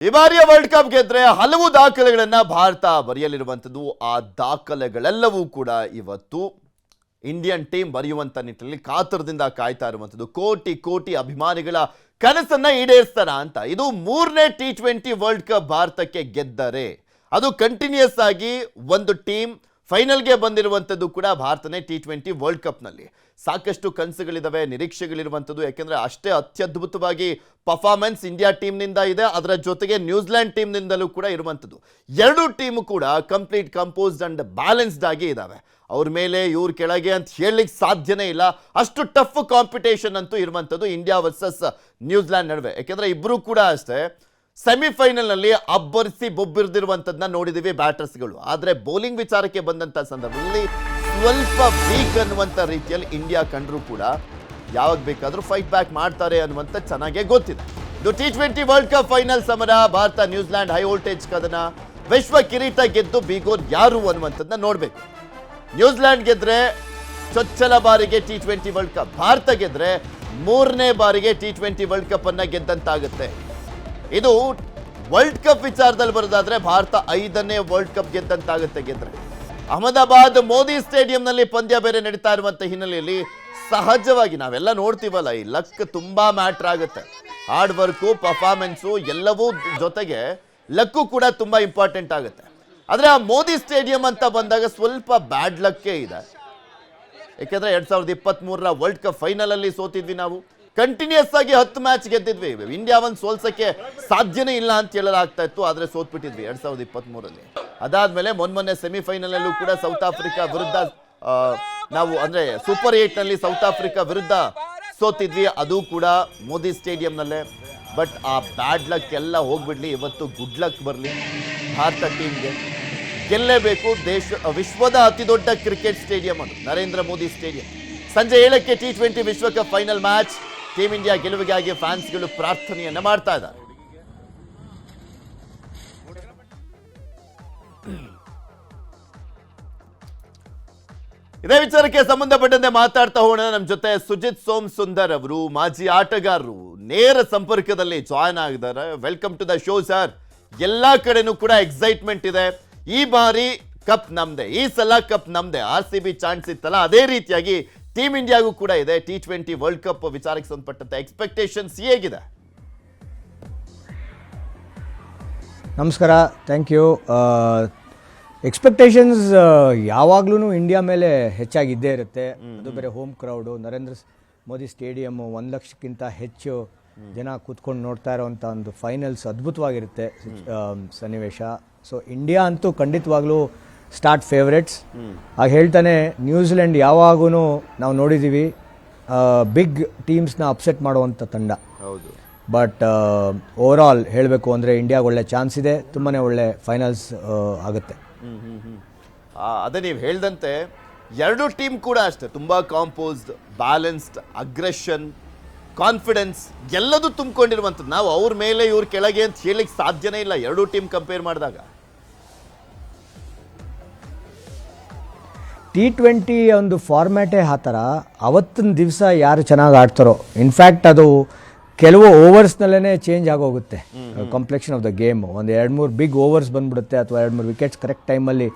ಈ ಬಾರಿಯ world cup ಗೆದ್ರೆ ಹಲವು ದಾಖಲೆಗಳನ್ನ ಭಾರತ ಬರೆಯಲಿರುವಂಥದ್ದು. ಆ ದಾಖಲೆಗಳೆಲ್ಲವೂ ಕೂಡ ಇವತ್ತು ಇಂಡಿಯನ್ ಟೀಮ್ ಬರೆಯುವಂತ ನಿಟ್ಟಿನಲ್ಲಿ ಕಾತರದಿಂದ ಕಾಯ್ತಾ ಇರುವಂಥದ್ದು. ಕೋಟಿ ಕೋಟಿ ಅಭಿಮಾನಿಗಳ ಕನಸನ್ನ ಈಡೇರಿಸ್ತಾರ ಅಂತ. ಇದು 3ನೇ T20 ವರ್ಲ್ಡ್ ಕಪ್ ಭಾರತಕ್ಕೆ ಗೆದ್ದರೆ ಅದು ಕಂಟಿನ್ಯೂಸ್ ಆಗಿ ಒಂದು ಟೀಮ್ ಫೈನಲ್ಗೆ ಬಂದಿರುವಂಥದ್ದು ಕೂಡ ಭಾರತನೇ T20 ವರ್ಲ್ಡ್ ಕಪ್ನಲ್ಲಿ. ಸಾಕಷ್ಟು ಕನಸುಗಳಿದಾವೆ, ನಿರೀಕ್ಷೆಗಳಿರುವಂಥದ್ದು. ಯಾಕೆಂದರೆ ಅಷ್ಟೇ ಅತ್ಯದ್ಭುತವಾಗಿ ಪರ್ಫಾರ್ಮೆನ್ಸ್ ಇಂಡಿಯಾ ಟೀಮ್ನಿಂದ ಇದೆ, ಅದರ ಜೊತೆಗೆ ನ್ಯೂಜಿಲೆಂಡ್ ಟೀಮ್ನಿಂದಲೂ ಕೂಡ ಇರುವಂಥದ್ದು. ಎರಡೂ ಟೀಮು ಕೂಡ ಕಂಪ್ಲೀಟ್ ಕಂಪೋಸ್ಡ್ ಆ್ಯಂಡ್ ಬ್ಯಾಲೆನ್ಸ್ಡ್ ಆಗಿ ಇದ್ದಾವೆ. ಅವ್ರ ಮೇಲೆ ಇವ್ರ ಕೆಳಗೆ ಅಂತ ಹೇಳಲಿಕ್ಕೆ ಸಾಧ್ಯನೇ ಇಲ್ಲ. ಅಷ್ಟು ಟಫ್ ಕಾಂಪಿಟೇಷನ್ ಅಂತೂ ಇರುವಂಥದ್ದು ಇಂಡಿಯಾ ವರ್ಸಸ್ ನ್ಯೂಜಿಲೆಂಡ್ ನಡುವೆ. ಯಾಕೆಂದರೆ ಇಬ್ಬರೂ ಕೂಡ ಅಷ್ಟೇ ಸೆಮಿಫೈನಲ್ನಲ್ಲಿ ಅಬ್ಬರಿಸಿ ಬೊಬ್ಬಿರ್ದಿರುವಂಥದ್ದನ್ನ ನೋಡಿದ್ದೀವಿ ಬ್ಯಾಟರ್ಸ್ಗಳು. ಆದರೆ ಬೌಲಿಂಗ್ ವಿಚಾರಕ್ಕೆ ಬಂದಂಥ ಸಂದರ್ಭದಲ್ಲಿ ಸ್ವಲ್ಪ ವೀಕ್ ಅನ್ನುವಂಥ ರೀತಿಯಲ್ಲಿ ಇಂಡಿಯಾ ಕಂಡ್ರೂ ಕೂಡ ಯಾವಾಗ ಬೇಕಾದರೂ ಫೈಟ್ ಬ್ಯಾಕ್ ಮಾಡ್ತಾರೆ ಅನ್ನುವಂಥ ಚೆನ್ನಾಗೇ ಗೊತ್ತಿದೆ. ಇದು T20 ವರ್ಲ್ಡ್ ಕಪ್ ಫೈನಲ್ ಸಮರ. ಭಾರತ ನ್ಯೂಜಿಲೆಂಡ್ ಹೈ ವೋಲ್ಟೇಜ್ ಕದನ. ವಿಶ್ವ ಕಿರೀಟ ಗೆದ್ದು ಬೀಗೋರ್ ಯಾರು ಅನ್ನುವಂಥದ್ದನ್ನ ನೋಡಬೇಕು. ನ್ಯೂಜಿಲೆಂಡ್ ಗೆದ್ರೆ ಚೊಚ್ಚಲ ಬಾರಿಗೆ T20 ವರ್ಲ್ಡ್ ಕಪ್, ಭಾರತ ಗೆದ್ರೆ 3ನೇ ಬಾರಿಗೆ T20 ವರ್ಲ್ಡ್ ಕಪ್ ಅನ್ನ ಗೆದ್ದಂತಾಗುತ್ತೆ. ಇದು ವರ್ಲ್ಡ್ ಕಪ್ ವಿಚಾರದಲ್ಲಿ ಬರೋದಾದ್ರೆ ಭಾರತ 5ನೇ ವರ್ಲ್ಡ್ ಕಪ್ ಗೆದ್ದಂತಾಗುತ್ತೆ ಗೆದ್ರೆ. ಅಹಮದಾಬಾದ್ ಮೋದಿ ಸ್ಟೇಡಿಯಂನಲ್ಲಿ ಪಂದ್ಯ ಬೇರೆ ನಡೀತಾ ಇರುವಂತ ಹಿನ್ನೆಲೆಯಲ್ಲಿ ಸಹಜವಾಗಿ ನಾವೆಲ್ಲ ನೋಡ್ತೀವಲ್ಲ, ಈ ಲಕ್ ತುಂಬಾ ಮ್ಯಾಟ್ರ್ ಆಗುತ್ತೆ. ಹಾರ್ಡ್ ವರ್ಕು, ಪರ್ಫಾರ್ಮೆನ್ಸು ಎಲ್ಲವೂ ಜೊತೆಗೆ ಲಕ್ಕು ಕೂಡ ತುಂಬಾ ಇಂಪಾರ್ಟೆಂಟ್ ಆಗುತ್ತೆ. ಆದರೆ ಆ ಮೋದಿ ಸ್ಟೇಡಿಯಂ ಅಂತ ಬಂದಾಗ ಸ್ವಲ್ಪ ಬ್ಯಾಡ್ ಲಕ್ಕೇ ಇದೆ. ಯಾಕೆಂದ್ರೆ 2023ರ ವರ್ಲ್ಡ್ ಕಪ್ ಫೈನಲ್ ಅಲ್ಲಿ ಸೋತಿದ್ವಿ ನಾವು. ಕಂಟಿನ್ಯೂಸ್ ಆಗಿ 10 ಮ್ಯಾಚ್ ಗೆದ್ದಿದ್ವಿ. ಇಂಡಿಯಾ ಒಂದು ಸೋಲ್ಸಕ್ಕೆ ಸಾಧ್ಯನೇ ಇಲ್ಲ ಅಂತ ಹೇಳಲಾಗ್ತಾ ಇತ್ತು, ಆದರೆ ಸೋತ್ಬಿಟ್ಟಿದ್ವಿ 2023ರಲ್ಲಿ. ಅದಾದ್ಮೇಲೆ ಮೊನ್ನೆ ಸೆಮಿಫೈನಲ್ ಅಲ್ಲೂ ಕೂಡ ಸೌತ್ ಆಫ್ರಿಕಾ ವಿರುದ್ಧ ನಾವು ಅಂದ್ರೆ ಸೂಪರ್ 8 ನಲ್ಲಿ ಸೌತ್ ಆಫ್ರಿಕಾ ವಿರುದ್ಧ ಸೋತಿದ್ವಿ, ಅದು ಕೂಡ ಮೋದಿ ಸ್ಟೇಡಿಯಂನಲ್ಲೇ. ಬಟ್ ಆ ಬ್ಯಾಡ್ ಲಕ್ ಎಲ್ಲ ಹೋಗ್ಬಿಡ್ಲಿ, ಇವತ್ತು ಗುಡ್ ಲಕ್ ಬರಲಿ ಭಾರತ ಟೀಮ್ಗೆ. ಗೆಲ್ಲೇಬೇಕು. ವಿಶ್ವದ ಅತಿ ದೊಡ್ಡ ಕ್ರಿಕೆಟ್ ಸ್ಟೇಡಿಯಂ ಅದು ನರೇಂದ್ರ ಮೋದಿ ಸ್ಟೇಡಿಯಂ. ಸಂಜೆ 7ಕ್ಕೆ T20 ವಿಶ್ವಕಪ್ ಫೈನಲ್ ಮ್ಯಾಚ್. ಟೀಮ್ ಇಂಡಿಯಾ ಗೆಲುವಿಗಾಗಿ ಫ್ಯಾನ್ಸ್ಗಳು ಪ್ರಾರ್ಥನೆಯನ್ನ ಮಾಡ್ತಾ ಇದ್ದಾರೆ. ಇದೇ ವಿಚಾರಕ್ಕೆ ಸಂಬಂಧಪಟ್ಟಂತೆ ಮಾತಾಡ್ತಾ ಹೋಗೋಣ. ನಮ್ಮ ಜೊತೆ ಸುಜಿತ್ ಸೋಮ್ ಸುಂದರ್ ಅವರು, ಮಾಜಿ ಆಟಗಾರರು, ನೇರ ಸಂಪರ್ಕದಲ್ಲಿ ಜಾಯ್ನ್ ಆಗಿದ್ದಾರೆ. Welcome to the show sir. ಎಲ್ಲಾ ಕಡೆನೂ ಕೂಡ ಎಕ್ಸೈಟ್ಮೆಂಟ್ ಇದೆ. ಈ ಬಾರಿ ಕಪ್ ನಮ್ದೆ, ಈ ಸಲ ಕಪ್ ನಮ್ದೆ. RCB ಚಾನ್ಸ್ ಇತ್ತಲ್ಲ, ಅದೇ ರೀತಿಯಾಗಿ ಟೀಮ್ ಇಂಡಿಯಾಗೂ ಕೂಡ ಇದೆ. T20 ವರ್ಲ್ಡ್ ಕಪ್ ವಿಚಾರಕ್ಕೆ ಸಂಬಂಧಪಟ್ಟಂತೆ ಎಕ್ಸ್ಪೆಕ್ಟೇಷನ್ಸ್ ಹೇಗಿದೆ? ನಮಸ್ಕಾರ, ಥ್ಯಾಂಕ್ ಯು. ಎಕ್ಸ್ಪೆಕ್ಟೇಷನ್ಸ್ ಯಾವಾಗ್ಲೂ ಇಂಡಿಯಾ ಮೇಲೆ ಹೆಚ್ಚಾಗಿದ್ದೇ ಇರುತ್ತೆ. ಅದು ಬೇರೆ home crowd, Narendra Modi stadium, 1 ಲಕ್ಷಕ್ಕಿಂತ ಹೆಚ್ಚು ಜನ ಕೂತ್ಕೊಂಡು ನೋಡ್ತಾ ಇರೋವಂಥ ಒಂದು ಫೈನಲ್ಸ್ ಅದ್ಭುತವಾಗಿರುತ್ತೆ ಸನ್ನಿವೇಶ. ಸೊ ಇಂಡಿಯಾ ಅಂತೂ ಖಂಡಿತವಾಗ್ಲೂ ಸ್ಟಾರ್ಟ್ ಫೇವ್ರೇಟ್ಸ್. ಹಾಗೆ ಹೇಳ್ತಾನೆ ನ್ಯೂಜಿಲೆಂಡ್ ಯಾವಾಗೂ ನಾವು ನೋಡಿದ್ದೀವಿ ಬಿಗ್ ಟೀಮ್ಸ್ನ ಅಪ್ಸೆಟ್ ಮಾಡುವಂಥ ತಂಡ. ಹೌದು. ಬಟ್ ಓವರ್ ಆಲ್ ಹೇಳಬೇಕು ಅಂದರೆ ಇಂಡಿಯಾಗೆ ಒಳ್ಳೆ ಚಾನ್ಸ್ ಇದೆ, ತುಂಬಾ ಒಳ್ಳೆ ಫೈನಲ್ಸ್ ಆಗುತ್ತೆ. ಅದೇ ನೀವು ಹೇಳ್ದಂತೆ ಎರಡೂ ಟೀಮ್ ಕೂಡ ಅಷ್ಟೇ ತುಂಬ ಕಾಂಪೋಸ್ಡ್, ಬ್ಯಾಲೆನ್ಸ್ಡ್, ಅಗ್ರೆಷನ್, ಕಾನ್ಫಿಡೆನ್ಸ್ ಎಲ್ಲದೂ ತುಂಬಿಕೊಂಡಿರುವಂಥದ್ದು. ನಾವು ಅವ್ರ ಮೇಲೆ ಇವ್ರ ಕೆಳಗೆ ಅಂತ ಹೇಳಲಿಕ್ಕೆ ಸಾಧ್ಯನೇ ಇಲ್ಲ ಎರಡೂ ಟೀಮ್ ಕಂಪೇರ್ ಮಾಡಿದಾಗ. T20 ಒಂದು ಫಾರ್ಮ್ಯಾಟೇ ಆ ಥರ. ಅವತ್ತಿನ ದಿವಸ ಯಾರು ಚೆನ್ನಾಗಿ ಆಡ್ತಾರೋ, ಇನ್ಫ್ಯಾಕ್ಟ್ ಅದು ಕೆಲವು ಓವರ್ಸ್ನಲ್ಲೇ ಚೇಂಜ್ ಆಗೋಗುತ್ತೆ ಕಾಂಪ್ಲೆಕ್ಷನ್ ಆಫ್ ದ ಗೇಮ್. ಒಂದು 2-3 ಬಿಗ್ ಓವರ್ಸ್ ಬಂದ್ಬಿಡುತ್ತೆ, ಅಥವಾ 2-3 ವಿಕೆಟ್ಸ್ ಕರೆಕ್ಟ್ ಟೈಮಲ್ಲಿ.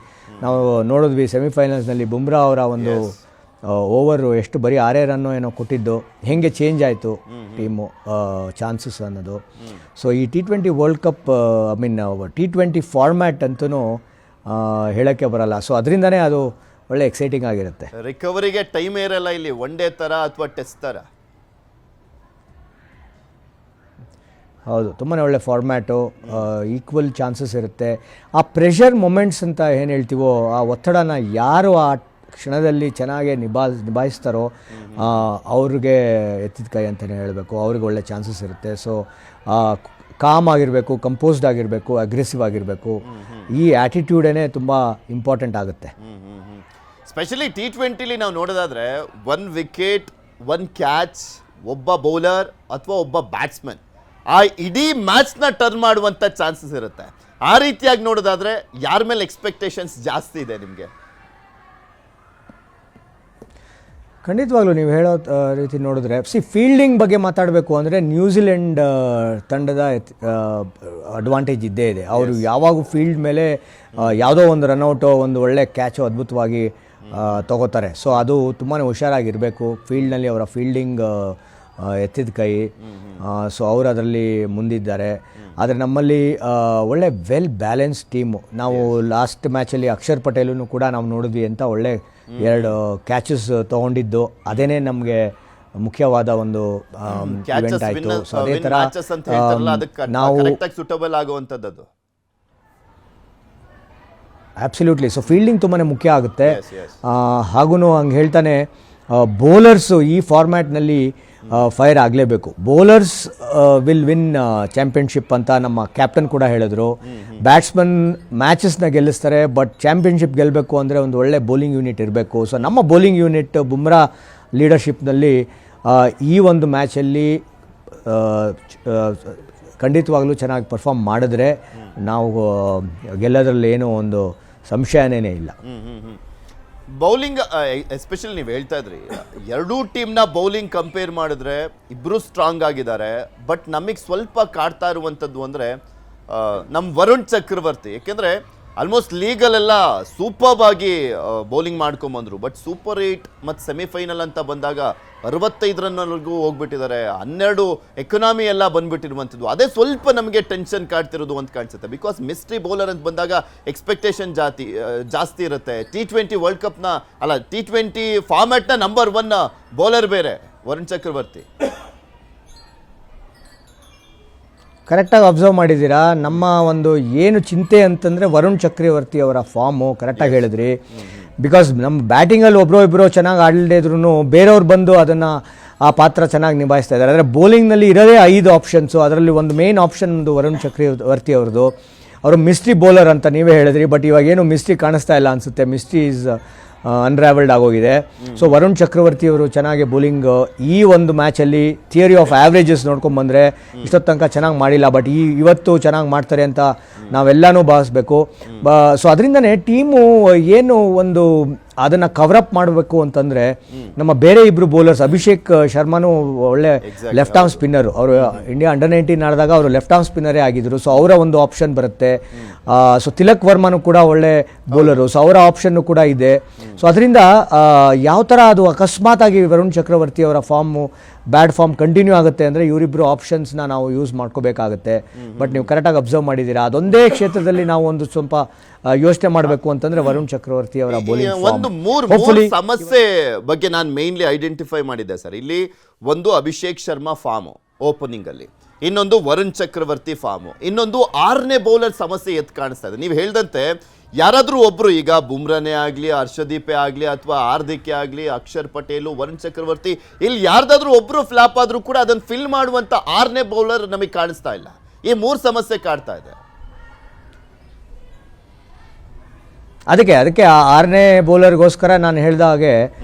ನಾವು ನೋಡಿದ್ವಿ ಸೆಮಿಫೈನಲ್ಸ್ನಲ್ಲಿ ಬುಮ್ರಾ ಅವರ ಒಂದು ಓವರು ಎಷ್ಟು ಬರೀ 6 ರನ್ನು ಏನೋ ಕೊಟ್ಟಿದ್ದು, ಹೇಗೆ ಚೇಂಜ್ ಆಯಿತು ಟೀಮು ಚಾನ್ಸಸ್ ಅನ್ನೋದು. ಸೊ ಈ T20 world cup T20 format ಅಂತೂ ಹೇಳೋಕ್ಕೆ ಬರಲ್ಲ. ಸೊ ಅದರಿಂದನೇ ಅದು ಒಳ್ಳೆ ಎಕ್ಸೈಟಿಂಗ್ ಆಗಿರುತ್ತೆ. ರಿಕವರಿಗೆ ಟೈಮ್ ಇರಲ್ಲ ಇಲ್ಲಿ, ಒನ್ ಡೇ ಥರ ಅಥವಾ ಟೆಸ್ಟ್ ಥರ. ಹೌದು, ತುಂಬಾ ಒಳ್ಳೆ ಫಾರ್ಮ್ಯಾಟು, ಈಕ್ವಲ್ ಚಾನ್ಸಸ್ ಇರುತ್ತೆ. ಆ ಪ್ರೆಷರ್ ಮೊಮೆಂಟ್ಸ್ ಅಂತ ಏನು ಹೇಳ್ತೀವೋ, ಆ ಒತ್ತಡನ ಯಾರು ಆ ಕ್ಷಣದಲ್ಲಿ ಚೆನ್ನಾಗಿ ನಿಭಾಯಿಸ್ತಾರೋ ಅವ್ರಿಗೆ ಎತ್ತಿದ ಕೈ ಅಂತಲೇ ಹೇಳಬೇಕು. ಅವ್ರಿಗೆ ಒಳ್ಳೆ ಚಾನ್ಸಸ್ ಇರುತ್ತೆ. ಸೊ ಕಾಮ್ ಆಗಿರಬೇಕು, ಕಂಪೋಸ್ಡ್ ಆಗಿರಬೇಕು, ಅಗ್ರೆಸಿವ್ ಆಗಿರಬೇಕು. ಈ ಆ್ಯಟಿಟ್ಯೂಡೇ ತುಂಬ ಇಂಪಾರ್ಟೆಂಟ್ ಆಗುತ್ತೆ. ಸ್ಪೆಷಲಿ T20ಲಿ ನಾವು ನೋಡೋದಾದರೆ 1 ವಿಕೆಟ್, 1 ಕ್ಯಾಚ್, ಒಬ್ಬ ಬೌಲರ್ ಅಥವಾ ಒಬ್ಬ ಬ್ಯಾಟ್ಸ್ಮನ್ ಆ ಇಡೀ ಮ್ಯಾಚ್ನ ಟರ್ನ್ ಮಾಡುವಂಥ ಚಾನ್ಸಸ್ ಇರುತ್ತೆ. ಆ ರೀತಿಯಾಗಿ ನೋಡೋದಾದರೆ ಯಾರ ಮೇಲೆ ಎಕ್ಸ್ಪೆಕ್ಟೇಷನ್ಸ್ ಜಾಸ್ತಿ ಇದೆ ನಿಮಗೆ? ಖಂಡಿತವಾಗ್ಲೂ ನೀವು ಹೇಳೋ ರೀತಿ ನೋಡಿದ್ರೆ ಫೀಲ್ಡಿಂಗ್ ಬಗ್ಗೆ ಮಾತಾಡಬೇಕು ಅಂದರೆ ನ್ಯೂಜಿಲೆಂಡ್ ತಂಡದ ಅಡ್ವಾಂಟೇಜ್ ಇದ್ದೇ ಇದೆ. ಅವರು ಯಾವಾಗೂ ಫೀಲ್ಡ್ ಮೇಲೆ ಯಾವುದೋ ಒಂದು ರನ್ಔಟೋ ಒಂದು ಒಳ್ಳೆ ಕ್ಯಾಚು ಅದ್ಭುತವಾಗಿ ತಗೋತಾರೆ. ಸೊ ಅದು ತುಂಬಾ ಹುಷಾರಾಗಿರಬೇಕು. ಫೀಲ್ಡ್ನಲ್ಲಿ ಅವರ ಫೀಲ್ಡಿಂಗ್ ಎತ್ತಿದ ಕೈ. ಸೊ ಅವರು ಅದರಲ್ಲಿ ಮುಂದಿದ್ದಾರೆ. ಆದರೆ ನಮ್ಮಲ್ಲಿ ಒಳ್ಳೆ ವೆಲ್ ಬ್ಯಾಲೆನ್ಸ್ ಟೀಮು. ನಾವು ಲಾಸ್ಟ್ ಮ್ಯಾಚಲ್ಲಿ ಅಕ್ಷರ್ ಪಟೇಲೂ ಕೂಡ ನಾವು ನೋಡಿದ್ವಿ ಅಂತ ಒಳ್ಳೆ 2 ಕ್ಯಾಚಸ್ ತೊಗೊಂಡಿದ್ದು. ಅದೇನೇ ನಮಗೆ ಮುಖ್ಯವಾದ ಒಂದು ಇವೆಂಟ್ ಆಯಿತು. ಸೊ ಅದೇ ಥರ ನಾವು ಸೂಟಬಲ್ ಆಗುವಂಥದ್ದು ಆಬ್ಸಲ್ಯೂಟ್ಲಿ. ಸೊ ಫೀಲ್ಡಿಂಗ್ ತುಂಬಾ ಮುಖ್ಯ ಆಗುತ್ತೆ. ಹಾಗೂ ಹಂಗೆ ಹೇಳ್ತಾನೆ ಬೌಲರ್ಸು ಈ ಫಾರ್ಮ್ಯಾಟ್ನಲ್ಲಿ ಫೈರ್ ಆಗಲೇಬೇಕು. ಬೌಲರ್ಸ್ ವಿಲ್ ವಿನ್ ಚಾಂಪಿಯನ್ಶಿಪ್ ಅಂತ ನಮ್ಮ ಕ್ಯಾಪ್ಟನ್ ಕೂಡ ಹೇಳಿದ್ರು. ಬ್ಯಾಟ್ಸ್ಮನ್ ಮ್ಯಾಚಸ್ನ ಗೆಲ್ಲಿಸ್ತಾರೆ, ಬಟ್ ಚಾಂಪಿಯನ್ಶಿಪ್ ಗೆಲ್ಲಬೇಕು ಅಂದರೆ ಒಂದು ಒಳ್ಳೆ ಬೌಲಿಂಗ್ ಯೂನಿಟ್ ಇರಬೇಕು. ಸೊ ನಮ್ಮ ಬೌಲಿಂಗ್ ಯೂನಿಟ್ ಬುಮ್ರಾ ಲೀಡರ್ಶಿಪ್ನಲ್ಲಿ ಈ ಒಂದು ಮ್ಯಾಚಲ್ಲಿ ಖಂಡಿತವಾಗ್ಲೂ ಚೆನ್ನಾಗಿ ಪರ್ಫಾರ್ಮ್ ಮಾಡಿದ್ರೆ ನಾವು ಗೆಲ್ಲೋದ್ರಲ್ಲಿ ಏನೋ ಒಂದು ಸಂಶಯನೇ ಇಲ್ಲ. ಬೌಲಿಂಗ್ ಎಸ್ಪೆಷಲಿ ನೀವು ಹೇಳ್ತಾ ಇದ್ರಿ, ಎರಡೂ ಟೀಮ್ನ ಬೌಲಿಂಗ್ ಕಂಪೇರ್ ಮಾಡಿದ್ರೆ ಇಬ್ಬರು ಸ್ಟ್ರಾಂಗ್ ಆಗಿದ್ದಾರೆ. ಬಟ್ ನಮಗೆ ಸ್ವಲ್ಪ ಕಾಡ್ತಾ ಇರುವಂಥದ್ದು ಅಂದರೆ ನಮ್ಮ ವರುಣ್ ಚಕ್ರವರ್ತಿ. ಯಾಕೆಂದರೆ ಆಲ್ಮೋಸ್ಟ್ ಲೀಗಲ್ಲೆಲ್ಲ ಸೂಪರ್ಬ್ ಆಗಿ ಬೌಲಿಂಗ್ ಮಾಡ್ಕೊಂಬಂದರು. ಬಟ್ ಸೂಪರ್ 8 ಮತ್ತು ಸೆಮಿಫೈನಲ್ ಅಂತ ಬಂದಾಗ 65 ರನ್ವರೆಗೂ ಹೋಗ್ಬಿಟ್ಟಿದ್ದಾರೆ. 12 ಎಕನಾಮಿ ಎಲ್ಲ ಬಂದ್ಬಿಟ್ಟಿರುವಂಥದ್ದು. ಅದೇ ಸ್ವಲ್ಪ ನಮಗೆ ಟೆನ್ಷನ್ ಕಾಡ್ತಿರೋದು ಅಂತ ಕಾಣಿಸುತ್ತೆ. ಬಿಕಾಸ್ ಮಿಸ್ಟ್ರಿ ಬೌಲರ್ ಅಂತ ಬಂದಾಗ ಎಕ್ಸ್ಪೆಕ್ಟೇಷನ್ ಜಾಸ್ತಿ ಇರುತ್ತೆ. T20 ವರ್ಲ್ಡ್ ಕಪ್ನ T20 ಫಾರ್ಮ್ಯಾಟ್ನ ನಂಬರ್ 1 ಬೌಲರ್ ಬೇರೆ ವರುಣ್ ಚಕ್ರವರ್ತಿ. ಕರೆಕ್ಟಾಗಿ ಅಬ್ಸರ್ವ್ ಮಾಡಿದ್ದೀರಾ. ನಮ್ಮ ಒಂದು ಏನು ಚಿಂತೆ ಅಂತಂದರೆ ವರುಣ್ ಚಕ್ರವರ್ತಿ ಅವರ ಫಾರ್ಮು ಕರೆಕ್ಟಾಗಿ ಹೇಳಿದ್ರಿ. ಬಿಕಾಸ್ ನಮ್ಮ ಬ್ಯಾಟಿಂಗಲ್ಲಿ ಒಬ್ಬರೋ ಚೆನ್ನಾಗಿ ಆಡದೇ ಇದ್ರೂ ಬೇರೆಯವ್ರು ಬಂದು ಅದನ್ನು ಆ ಪಾತ್ರ ಚೆನ್ನಾಗಿ ನಿಭಾಯಿಸ್ತಾ ಇದ್ದಾರೆ. ಆದರೆ ಬೌಲಿಂಗ್ನಲ್ಲಿ ಇರೋದೇ 5 ಆಪ್ಷನ್ಸು. ಅದರಲ್ಲಿ ಒಂದು ಮೇನ್ ಆಪ್ಷನ್ ಒಂದು ವರುಣ್ ಚಕ್ರವರ್ತಿ ಅವ್ರದ್ದು. ಅವರು ಮಿಸ್ಟ್ರಿ ಬೌಲರ್ ಅಂತ ನೀವೇ ಹೇಳಿದ್ರಿ. ಬಟ್ ಇವಾಗ ಏನು ಮಿಸ್ಟ್ರಿ ಕಾಣಿಸ್ತಾ ಇಲ್ಲ ಅನಿಸುತ್ತೆ. ಮಿಸ್ಟ್ರಿ ಈಸ್ ಅನ್ರಾವೆಲ್ಡ್ ಆಗೋಗಿದೆ. ಸೊ ವರುಣ್ ಚಕ್ರವರ್ತಿ ಅವರು ಚೆನ್ನಾಗಿ ಬೌಲಿಂಗ್ ಈ ಒಂದು ಮ್ಯಾಚಲ್ಲಿ ಥಿಯರಿ ಆಫ್ ಆ್ಯಾವ್ರೇಜಸ್ ನೋಡ್ಕೊಂಡ್ಬಂದರೆ ಇಷ್ಟೊತ್ತು ತನಕ ಚೆನ್ನಾಗಿ ಮಾಡಿಲ್ಲ. ಬಟ್ ಇವತ್ತು ಚೆನ್ನಾಗಿ ಮಾಡ್ತಾರೆ ಅಂತ ನಾವೆಲ್ಲನೂ ಭಾವಿಸ್ಬೇಕು. ಸೊ ಅದರಿಂದನೇ ಟೀಮು ಏನು ಒಂದು ಅದನ್ನು ಕವರಪ್ ಮಾಡಬೇಕು ಅಂತಂದರೆ ನಮ್ಮ ಬೇರೆ ಇಬ್ಬರು ಬೌಲರ್ಸ್ ಅಭಿಷೇಕ್ ಶರ್ಮಾನು ಒಳ್ಳೆ ಲೆಫ್ಟ್ ಆರ್ಮ್ ಸ್ಪಿನ್ನರು. ಅವರು ಇಂಡಿಯಾ ಅಂಡರ್-19 ಆಡಿದಾಗ ಅವರು ಲೆಫ್ಟ್ ಆರ್ಮ್ ಸ್ಪಿನ್ನರೇ ಆಗಿದ್ದರು. ಸೊ ಅವರ ಒಂದು ಆಪ್ಷನ್ ಬರುತ್ತೆ. ಸೊ ತಿಲಕ್ ವರ್ಮನು ಕೂಡ ಒಳ್ಳೆ ಬೌಲರು. ಸೊ ಅವರ ಆಪ್ಷನ್ನು ಕೂಡ ಇದೆ. ಸೊ ಅದರಿಂದ ಯಾವ ಥರ ಅದು ಅಕಸ್ಮಾತಾಗಿ ವರುಣ್ ಚಕ್ರವರ್ತಿ ಅವರ ಬ್ಯಾಡ್ ಫಾರ್ಮ್ ಕಂಟಿನ್ಯೂ ಆಗುತ್ತೆ ಅಂದರೆ ಇವರಿಬ್ಬರು ಆಪ್ಷನ್ಸ್ನ ನಾವು ಯೂಸ್ ಮಾಡ್ಕೋಬೇಕಾಗುತ್ತೆ. ಬಟ್ ನೀವು ಕರೆಕ್ಟಾಗಿ ಅಬ್ಸರ್ವ್ ಮಾಡಿದ್ದೀರಾ. ಅದೊಂದೇ ಕ್ಷೇತ್ರದಲ್ಲಿ ನಾವು ಒಂದು ಸ್ವಲ್ಪ ಯೋಚನೆ ಮಾಡಬೇಕು ಅಂತಂದ್ರೆ ವರುಣ್ ಚಕ್ರವರ್ತಿ ಅವರ ಬೌಲಿಂಗ್ ಒಂದು ಮೂರು ಸಮಸ್ಯೆ ಬಗ್ಗೆ ನಾನು ಮೇನ್ಲಿ ಐಡೆಂಟಿಫೈ ಮಾಡಿದ್ದೆ ಸರ್. ಇಲ್ಲಿ ಒಂದು ಅಭಿಷೇಕ್ ಶರ್ಮಾ ಫಾರ್ಮ್ ಓಪನಿಂಗ್ ಅಲ್ಲಿ, ಇನ್ನೊಂದು ವರುಣ್ ಚಕ್ರವರ್ತಿ ಫಾರ್ಮ್, ಇನ್ನೊಂದು 6ನೇ ಬೌಲರ್ ಸಮಸ್ಯೆ ಎದ್ದು ಕಾಣಿಸ್ತಾ ಇದೆ. ನೀವು ಹೇಳ್ದಂತೆ ಯಾರಾದರೂ ಒಬ್ರು, ಈಗ ಬುಮ್ರಾನೇ ಆಗಲಿ, ಹರ್ಷದೀಪೇ ಆಗಲಿ, ಅಥವಾ ಹಾರ್ದಿಕ್ ಆಗಲಿ, ಅಕ್ಷರ್ ಪಟೇಲು, ವರುಣ್ ಚಕ್ರವರ್ತಿ, ಇಲ್ಲಿ ಯಾರ್ದಾದ್ರೂ ಒಬ್ರು ಫ್ಲಾಪ್ ಆದ್ರೂ ಕೂಡ ಅದನ್ನು ಫಿಲ್ ಮಾಡುವಂತ 6ನೇ ಬೌಲರ್ ನಮಗೆ ಕಾಣಿಸ್ತಾ ಇಲ್ಲ. ಈ 3 ಸಮಸ್ಯೆ ಕಾಡ್ತಾ ಇದೆ. ಅದಕ್ಕೆ ಆ 6ನೇ ಬೌಲರ್ಗೋಸ್ಕರ ನಾನು ಹೇಳಿದ ಹಾಗೆ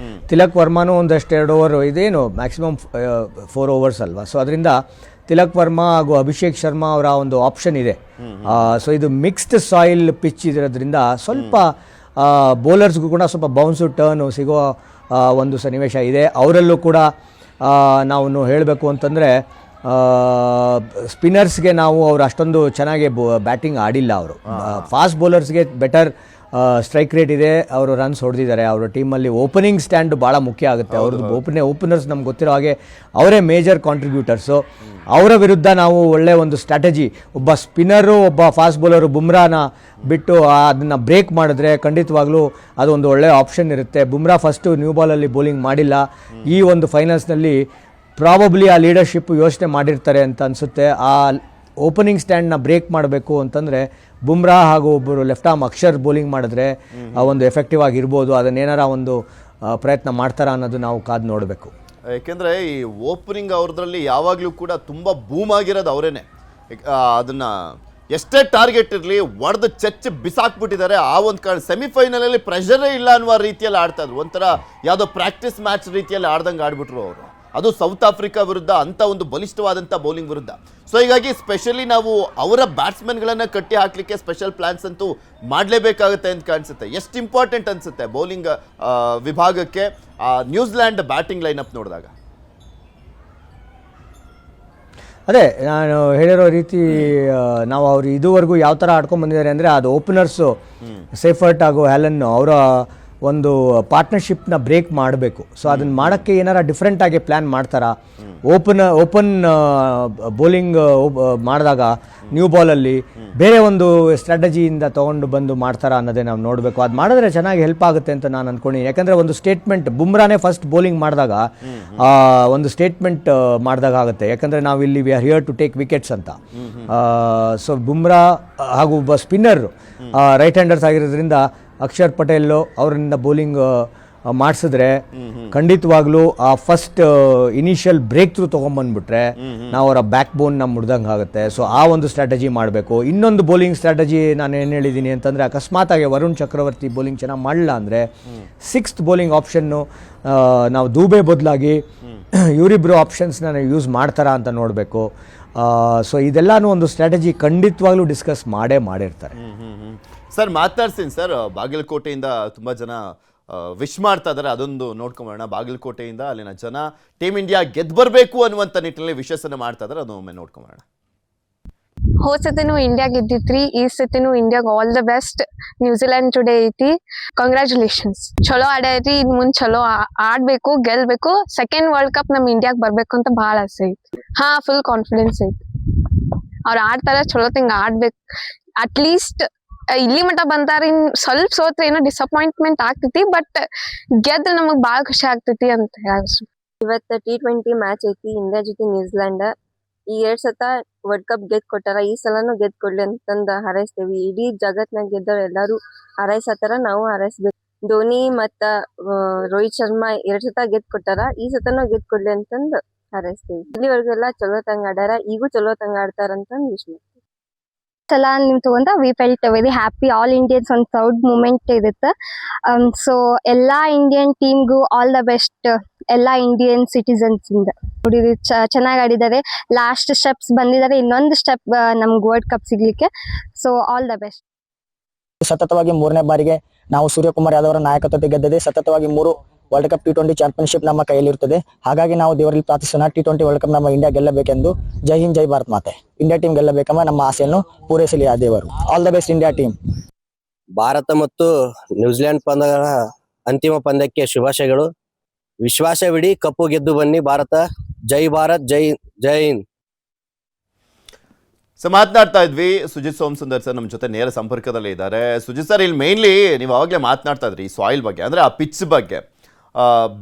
ತಿಲಕ್ ವರ್ಮಾನು ಒಂದಷ್ಟು 2 ಓವರ್, ಇದೇನು ಮ್ಯಾಕ್ಸಿಮಮ್ 4 ಓವರ್ಸ್ ಅಲ್ವಾ. ಸೊ ಅದರಿಂದ ತಿಲಕ್ ವರ್ಮಾ ಹಾಗೂ ಅಭಿಷೇಕ್ ಶರ್ಮಾ ಅವರ ಒಂದು ಆಪ್ಷನ್ ಇದೆ. ಸೊ ಇದು ಮಿಕ್ಸ್ಡ್ ಸಾಯಿಲ್ ಪಿಚ್ ಇರೋದ್ರಿಂದ ಸ್ವಲ್ಪ ಬೌಲರ್ಸ್ಗೂ ಕೂಡ ಸ್ವಲ್ಪ ಬೌನ್ಸು ಟರ್ನು ಸಿಗೋ ಒಂದು ಸನ್ನಿವೇಶ ಇದೆ. ಅವರಲ್ಲೂ ಕೂಡ ನಾವು ಹೇಳಬೇಕು ಅಂತಂದರೆ ಸ್ಪಿನ್ನರ್ಸ್ಗೆ ಅವರು ಅಷ್ಟೊಂದು ಚೆನ್ನಾಗಿ ಬ್ಯಾಟಿಂಗ್ ಆಡಿಲ್ಲ. ಅವರು ಫಾಸ್ಟ್ ಬೌಲರ್ಸ್ಗೆ ಬೆಟರ್ ಸ್ಟ್ರೈಕ್ ರೇಟ್ ಇದೆ. ಅವರು ರನ್ಸ್ ಹೊಡೆದಿದ್ದಾರೆ. ಅವರ ಟೀಮಲ್ಲಿ ಓಪನಿಂಗ್ ಸ್ಟ್ಯಾಂಡ್ ಭಾಳ ಮುಖ್ಯ ಆಗುತ್ತೆ. ಅವ್ರದ್ದು ಓಪನರ್ಸ್ ನಮ್ಗೆ ಗೊತ್ತಿರೋ ಹಾಗೆ ಅವರೇ ಮೇಜರ್ ಕಾಂಟ್ರಿಬ್ಯೂಟರ್ಸು. ಅವರ ವಿರುದ್ಧ ನಾವು ಒಳ್ಳೆಯ ಒಂದು ಸ್ಟ್ರಾಟಜಿ, ಒಬ್ಬ ಸ್ಪಿನ್ನರು ಒಬ್ಬ ಫಾಸ್ಟ್ ಬೌಲರು ಬುಮ್ರಾನ ಬಿಟ್ಟು ಅದನ್ನು ಬ್ರೇಕ್ ಮಾಡಿದ್ರೆ ಖಂಡಿತವಾಗ್ಲೂ ಅದೊಂದು ಒಳ್ಳೆಯ ಆಪ್ಷನ್ ಇರುತ್ತೆ. ಬುಮ್ರಾ ಫಸ್ಟು ನ್ಯೂ ಬಾಲಲ್ಲಿ ಬೌಲಿಂಗ್ ಮಾಡಿಲ್ಲ. ಈ ಒಂದು ಫೈನಲ್ಸ್ನಲ್ಲಿ ಪ್ರಾಬಬ್ಲಿ ಆ ಲೀಡರ್ಶಿಪ್ ಯೋಚನೆ ಮಾಡಿರ್ತಾರೆ ಅಂತ ಅನಿಸುತ್ತೆ. ಆ ಓಪನಿಂಗ್ ಸ್ಟ್ಯಾಂಡ್ನ ಬ್ರೇಕ್ ಮಾಡಬೇಕು ಅಂತಂದರೆ ಬುಮ್ರಾ ಹಾಗೂ ಒಬ್ಬರು ಲೆಫ್ಟ್ ಆರ್ಮ್ ಅಕ್ಷರ್ ಬೌಲಿಂಗ್ ಮಾಡಿದ್ರೆ ಒಂದು ಎಫೆಕ್ಟಿವ್ ಆಗಿರ್ಬೋದು. ಅದನ್ನೇನಾರ ಒಂದು ಪ್ರಯತ್ನ ಮಾಡ್ತಾರಾ ಅನ್ನೋದು ನಾವು ಕಾದು ನೋಡಬೇಕು. ಯಾಕೆಂದರೆ ಈ ಓಪನಿಂಗ್ ಅವ್ರದ್ರಲ್ಲಿ ಯಾವಾಗಲೂ ಕೂಡ ತುಂಬ ಬೂಮ್ ಆಗಿರೋದು ಅವರೇನೆ. ಅದನ್ನು ಎಷ್ಟೇ ಟಾರ್ಗೆಟ್ ಇರಲಿ ಒಡೆದು ಚೆಚ್ಚಿ ಬಿಸಾಕ್ಬಿಟ್ಟಿದ್ದಾರೆ. ಆ ಒಂದು ಕಾರಣ ಸೆಮಿಫೈನಲಲ್ಲಿ ಪ್ರೆಷರೇ ಇಲ್ಲ ಅನ್ನುವ ರೀತಿಯಲ್ಲಿ ಆಡ್ತಾ ಇದ್ರು. ಒಂಥರ ಯಾವುದೋ ಪ್ರಾಕ್ಟೀಸ್ ಮ್ಯಾಚ್ ರೀತಿಯಲ್ಲಿ ಆಡ್ದಂಗೆ ಆಡ್ಬಿಟ್ರು ಅವರು. ಅದು ಸೌತ್ ಆಫ್ರಿಕಾ ವಿರುದ್ಧ ಅಂತ ಒಂದು ಬಲಿಷ್ಠವಾದಂಥ ಬೌಲಿಂಗ್ ವಿರುದ್ಧ. ಸೊ ಹೀಗಾಗಿ ಸ್ಪೆಷಲಿ ನಾವು ಅವರ ಬ್ಯಾಟ್ಸ್ಮನ್ಗಳನ್ನು ಕಟ್ಟಿ ಹಾಕಲಿಕ್ಕೆ ಸ್ಪೆಷಲ್ ಪ್ಲಾನ್ಸ್ ಅಂತೂ ಮಾಡಲೇಬೇಕಾಗುತ್ತೆ ಅಂತ ಕಾಣಿಸುತ್ತೆ. ಎಷ್ಟು ಇಂಪಾರ್ಟೆಂಟ್ ಅನಿಸುತ್ತೆ ಬೌಲಿಂಗ್ ವಿಭಾಗಕ್ಕೆ ನ್ಯೂಜಿಲ್ಯಾಂಡ್ ಬ್ಯಾಟಿಂಗ್ ಲೈನಪ್ ನೋಡಿದಾಗ? ಅದೇ ನಾನು ಹೇಳಿರೋ ರೀತಿ ನಾವು ಅವರು ಇದುವರೆಗೂ ಯಾವ ಥರ ಆಡ್ಕೊಂಡು ಬಂದಿದ್ದಾರೆ ಅಂದರೆ ಅದು ಓಪನರ್ಸು ಸೇಫರ್ಟ್ ಹಾಗೂ ಹ್ಯಾಲನ್ ಅವರ ಒಂದು ಪಾರ್ಟ್ನರ್ಶಿಪ್ನ ಬ್ರೇಕ್ ಮಾಡಬೇಕು. ಸೊ ಅದನ್ನು ಮಾಡೋಕ್ಕೆ ಏನಾರ ಡಿಫ್ರೆಂಟಾಗಿ ಪ್ಲ್ಯಾನ್ ಮಾಡ್ತಾರಾ? ಓಪನ್ ಬೌಲಿಂಗ್ ಮಾಡಿದಾಗ ನ್ಯೂ ಬಾಲಲ್ಲಿ ಬೇರೆ ಒಂದು ಸ್ಟ್ರಾಟಜಿಯಿಂದ ತೊಗೊಂಡು ಬಂದು ಮಾಡ್ತಾರಾ ಅನ್ನೋದೇ ನಾವು ನೋಡಬೇಕು. ಅದು ಮಾಡಿದ್ರೆ ಚೆನ್ನಾಗಿ ಹೆಲ್ಪ್ ಆಗುತ್ತೆ ಅಂತ ನಾನು ಅಂದ್ಕೊಂಡಿದ್ದೀನಿ. ಯಾಕಂದರೆ ಒಂದು ಸ್ಟೇಟ್ಮೆಂಟ್ ಬುಮ್ರಾನೇ ಫಸ್ಟ್ ಬೌಲಿಂಗ್ ಮಾಡಿದಾಗ ಒಂದು ಸ್ಟೇಟ್ಮೆಂಟ್ ಮಾಡಿದಾಗ ಆಗುತ್ತೆ. ಯಾಕಂದರೆ ನಾವು ಇಲ್ಲಿ we are here to take wickets ಅಂತ. ಸೊ ಬುಮ್ರಾ ಹಾಗೂ ಸ್ಪಿನ್ನರ್ ರೈಟ್ ಹ್ಯಾಂಡರ್ಸ್ ಆಗಿರೋದ್ರಿಂದ ಅಕ್ಷರ್ ಪಟೇಲ್ ಅವರಿಂದ ಬೌಲಿಂಗ್ ಮಾಡಿಸಿದ್ರೆ ಖಂಡಿತವಾಗ್ಲೂ ಆ ಫಸ್ಟ್ ಇನಿಷಿಯಲ್ ಬ್ರೇಕ್ ಥ್ರೂ ತೊಗೊಂಬಂದ್ಬಿಟ್ರೆ ನಾವು ಅವರ ಬ್ಯಾಕ್ ಬೋನ್ನ ಮುಡ್ದಂಗೆ ಆಗುತ್ತೆ. ಸೊ ಆ ಒಂದು ಸ್ಟ್ರಾಟಜಿ ಮಾಡಬೇಕು. ಇನ್ನೊಂದು ಬೌಲಿಂಗ್ ಸ್ಟ್ರಾಟಜಿ ನಾನು ಏನು ಹೇಳಿದ್ದೀನಿ ಅಂತಂದರೆ, ಅಕಸ್ಮಾತಾಗಿ ವರುಣ್ ಚಕ್ರವರ್ತಿ ಬೌಲಿಂಗ್ ಚೆನ್ನಾಗಿ ಮಾಡಲಿಲ್ಲ ಅಂದರೆ 6th ಬೌಲಿಂಗ್ ಆಪ್ಷನ್ನು ನಾವು ದೂಬೆ ಬದಲಾಗಿ ಇವರಿಬ್ಬರು ಆಪ್ಷನ್ಸ್ನ ಯೂಸ್ ಮಾಡ್ತಾರಾ ಅಂತ ನೋಡಬೇಕು. ಸೊ ಇದೆಲ್ಲನೂ ಒಂದು ಸ್ಟ್ರಾಟಜಿ ಖಂಡಿತವಾಗ್ಲೂ ಡಿಸ್ಕಸ್ ಮಾಡಿರ್ತಾರೆ. ಸರ್ ಮಾತಾಡ್ತೀನಿ ಸರ್, ಬಾಗಲಕೋಟೆಯಿಂದ ತುಂಬ ಜನ ವಿಶ್ ಮಾಡ್ತಾ ಇದ್ದಾರೆ, ಅದೊಂದು ನೋಡ್ಕೊಂಬರೋಣ. ಬಾಗಲಕೋಟೆಯಿಂದ ಅಲ್ಲಿನ ಜನ ಟೀಮ್ ಇಂಡಿಯಾ ಗೆದ್ದು ಬರಬೇಕು ಅನ್ನುವಂಥ ನಿಟ್ಟಿನಲ್ಲಿ ವಿಶಸ್ಸನ್ನು ಮಾಡ್ತಾ ಇದ್ದಾರೆ, ಅದೊಮ್ಮೆ ನೋಡ್ಕೊಂಬರೋಣ. ಹೋದ್ ಸತಿನೂ ಇಂಡಿಯಾ ಗೆದ್ದಿತ್ರಿ, ಈ ಸತಿನೂ ಇಂಡಿಯಾಗ all the best. New Zealand today ಐತಿ, ಕಂಗ್ರ್ಯಾಚುಲೇಷನ್ಸ್. ಚಲೋ ಆಡ್ಯಾರಿ, ಇನ್ ಮುಂದ್ ಚಲೋ ಆಡ್ಬೇಕು, ಗೆಲ್ಬೇಕು. ಸೆಕೆಂಡ್ ವರ್ಲ್ಡ್ ಕಪ್ ನಮ್ ಇಂಡಿಯಾಗ ಬರ್ಬೇಕು ಅಂತ ಬಹಳ ಆಸೆ ಐತಿ. ಫುಲ್ ಕಾನ್ಫಿಡೆನ್ಸ್ ಐತಿ. ಅವ್ರ ಆಡ್ತಾರ, ಚಲೋ ತಿಂಗ ಆಡ್ಬೇಕು. ಅಟ್ಲೀಸ್ಟ್ ಇಲ್ಲಿ ಮಟ್ಟ ಬಂತಾರ, ಇನ್ ಸ್ವಲ್ಪ ಸೋತ್ರೆ ಏನೋ ಡಿಸಪಾಯಿಂಟ್ಮೆಂಟ್ ಆಗ್ತೈತಿ, ಬಟ್ ಗೆದ್ರೆ ನಮಗ್ ಬಾಳ ಖುಷಿ ಆಗ್ತೈತಿ ಅಂತ ಹೇಳಿ. ಇವತ್ತು T20 ಮ್ಯಾಚ್ ಐತಿ ಇಂಡಿಯಾ ಜೊತೆ ನ್ಯೂಜಿಲೆಂಡ್. ಈ 2 ಸತ ವರ್ಲ್ಡ್ ಕಪ್ ಗೆದ್ ಕೊಟ್ಟಾರ, ಈ ಸಲನು ಗೆದ್ ಕೊಡ್ಲಿ ಅಂತಂದ ಹಾರೈಸ್ತೇವಿ. ಇಡೀ ಜಗತ್ನಾಗ ಗೆದ್ದವ್ರು ಎಲ್ಲಾರು ಹಾರೈಸತ್ತಾರ, ನಾವು ಹಾರೈಸ್ಬೇಕು. ಧೋನಿ ಮತ್ತ ರೋಹಿತ್ ಶರ್ಮಾ 2 ಸತ ಗೆದ್ ಕೊಟ್ಟಾರ, ಈ ಸತನು ಗೆದ್ ಕೊಡ್ಲಿ ಅಂತಂದ್ ಹಾರೈಸ್ತೇವಿ. ಇಲ್ಲಿವರೆಗೆಲ್ಲ ಚಲೋ ತಂಗ ಆಡ್ಯಾರ, ಈಗೂ ಚಲೋ ತಂಗ ಆಡ್ತಾರ ಅಂತಂದ್ ವಿಶ್ ಮಾಡ್ತೀವಿ. ಸಲ ನಿಮ್ ತಗೊಂಡ we felt very happy. All Indians ಒಂದು ಪ್ರೌಡ್ ಮೂಮೆಂಟ್ ಇರುತ್ತೆ. ಸೊ ಎಲ್ಲಾ ಇಂಡಿಯನ್ ಟೀಮ್ಗೂ ಆಲ್ ದ ಬೆಸ್ಟ್. ಎಲ್ಲಾ ಇಂಡಿಯನ್ ಸಿಟಿಸನ್ಸ್ ಇಂದ ನೋಡಿದ್ರಿ, ಚೆನ್ನಾಗಿ ಆಡಿದ್ದಾರೆ. ಲಾಸ್ಟ್ ಸ್ಟೆಪ್ಸ್ ಬಂದಿದ್ದಾರೆ, ಇನ್ನೊಂದು ಸ್ಟೆಪ್ ನಮ್ಗೆ ವರ್ಲ್ಡ್ ಕಪ್ ಸಿಗ್ಲಿಕ್ಕೆ. So all the best. ಸತತವಾಗಿ 3ನೇ ಬಾರಿಗೆ ನಾವು ಸೂರ್ಯಕುಮಾರ್ ಯಾದವ್ ಅವರ ನಾಯಕತ್ವದಲ್ಲಿ ಗೆದ್ದಿದೆ. ಸತತವಾಗಿ 3 ವರ್ಲ್ಡ್ ಕಪ್ T20 ಚಾಂಪಿಯನ್ಶಿಪ್ ನಮ್ಮ ಕೈಯಲ್ಲಿರುತ್ತದೆ. ಹಾಗಾಗಿ ನಾವು ದೇವರಲ್ಲಿ ಪ್ರಾರ್ಥಿಸೋಣ, T20 ವರ್ಲ್ಡ್ ಕಪ್ ನಮ್ಮ ಇಂಡಿಯಾ ಗೆಲ್ಲಬೇಕೆಂದು. ಜೈ ಹಿಂದ್, ಜೈ ಭಾರತ್ ಮಾತೆ. ಇಂಡಿಯಾ ಟೀಮ್ ಗೆಲ್ಲಬೇಕೆಂಬ ನಮ್ಮ ಆಸೆಯನ್ನು ಪೂರೈಸಲಿ ಆ ದೇವರು. All the best India team. Bharat ಮತ್ತು ನ್ಯೂಜಿಲೆಂಡ್ ಪಂದ್ಯಗಳ ಅಂತಿಮ ಪಂದ್ಯಕ್ಕೆ ಶುಭಾಶಯಗಳು. ವಿಶ್ವಾಸವಿಡಿ, ಕಪ್ಪು ಗೆದ್ದು ಬನ್ನಿ ಭಾರತ. ಜೈ ಭಾರತ್, ಜೈ ಜೈ ಹಿಂದ್. ಸೊ ಮಾತನಾಡ್ತಾ ಇದ್ವಿ, ಸುಜಿತ್ ಸೋಮಸುಂದರ್ ಸರ್ ನಮ್ಮ ಜೊತೆ ನೇರ ಸಂಪರ್ಕದಲ್ಲಿ ಇದ್ದಾರೆ. ಸುಜಿತ್ ಸರ್, ಇಲ್ಲಿ ಮೇನ್ಲಿ ನೀವು ಅವಾಗಲೇ ಮಾತನಾಡ್ತಾ ಇದ್ರಿ ಈ ಸಾಯಿಲ್ ಬಗ್ಗೆ, ಅಂದರೆ ಆ ಪಿಚ್ ಬಗ್ಗೆ.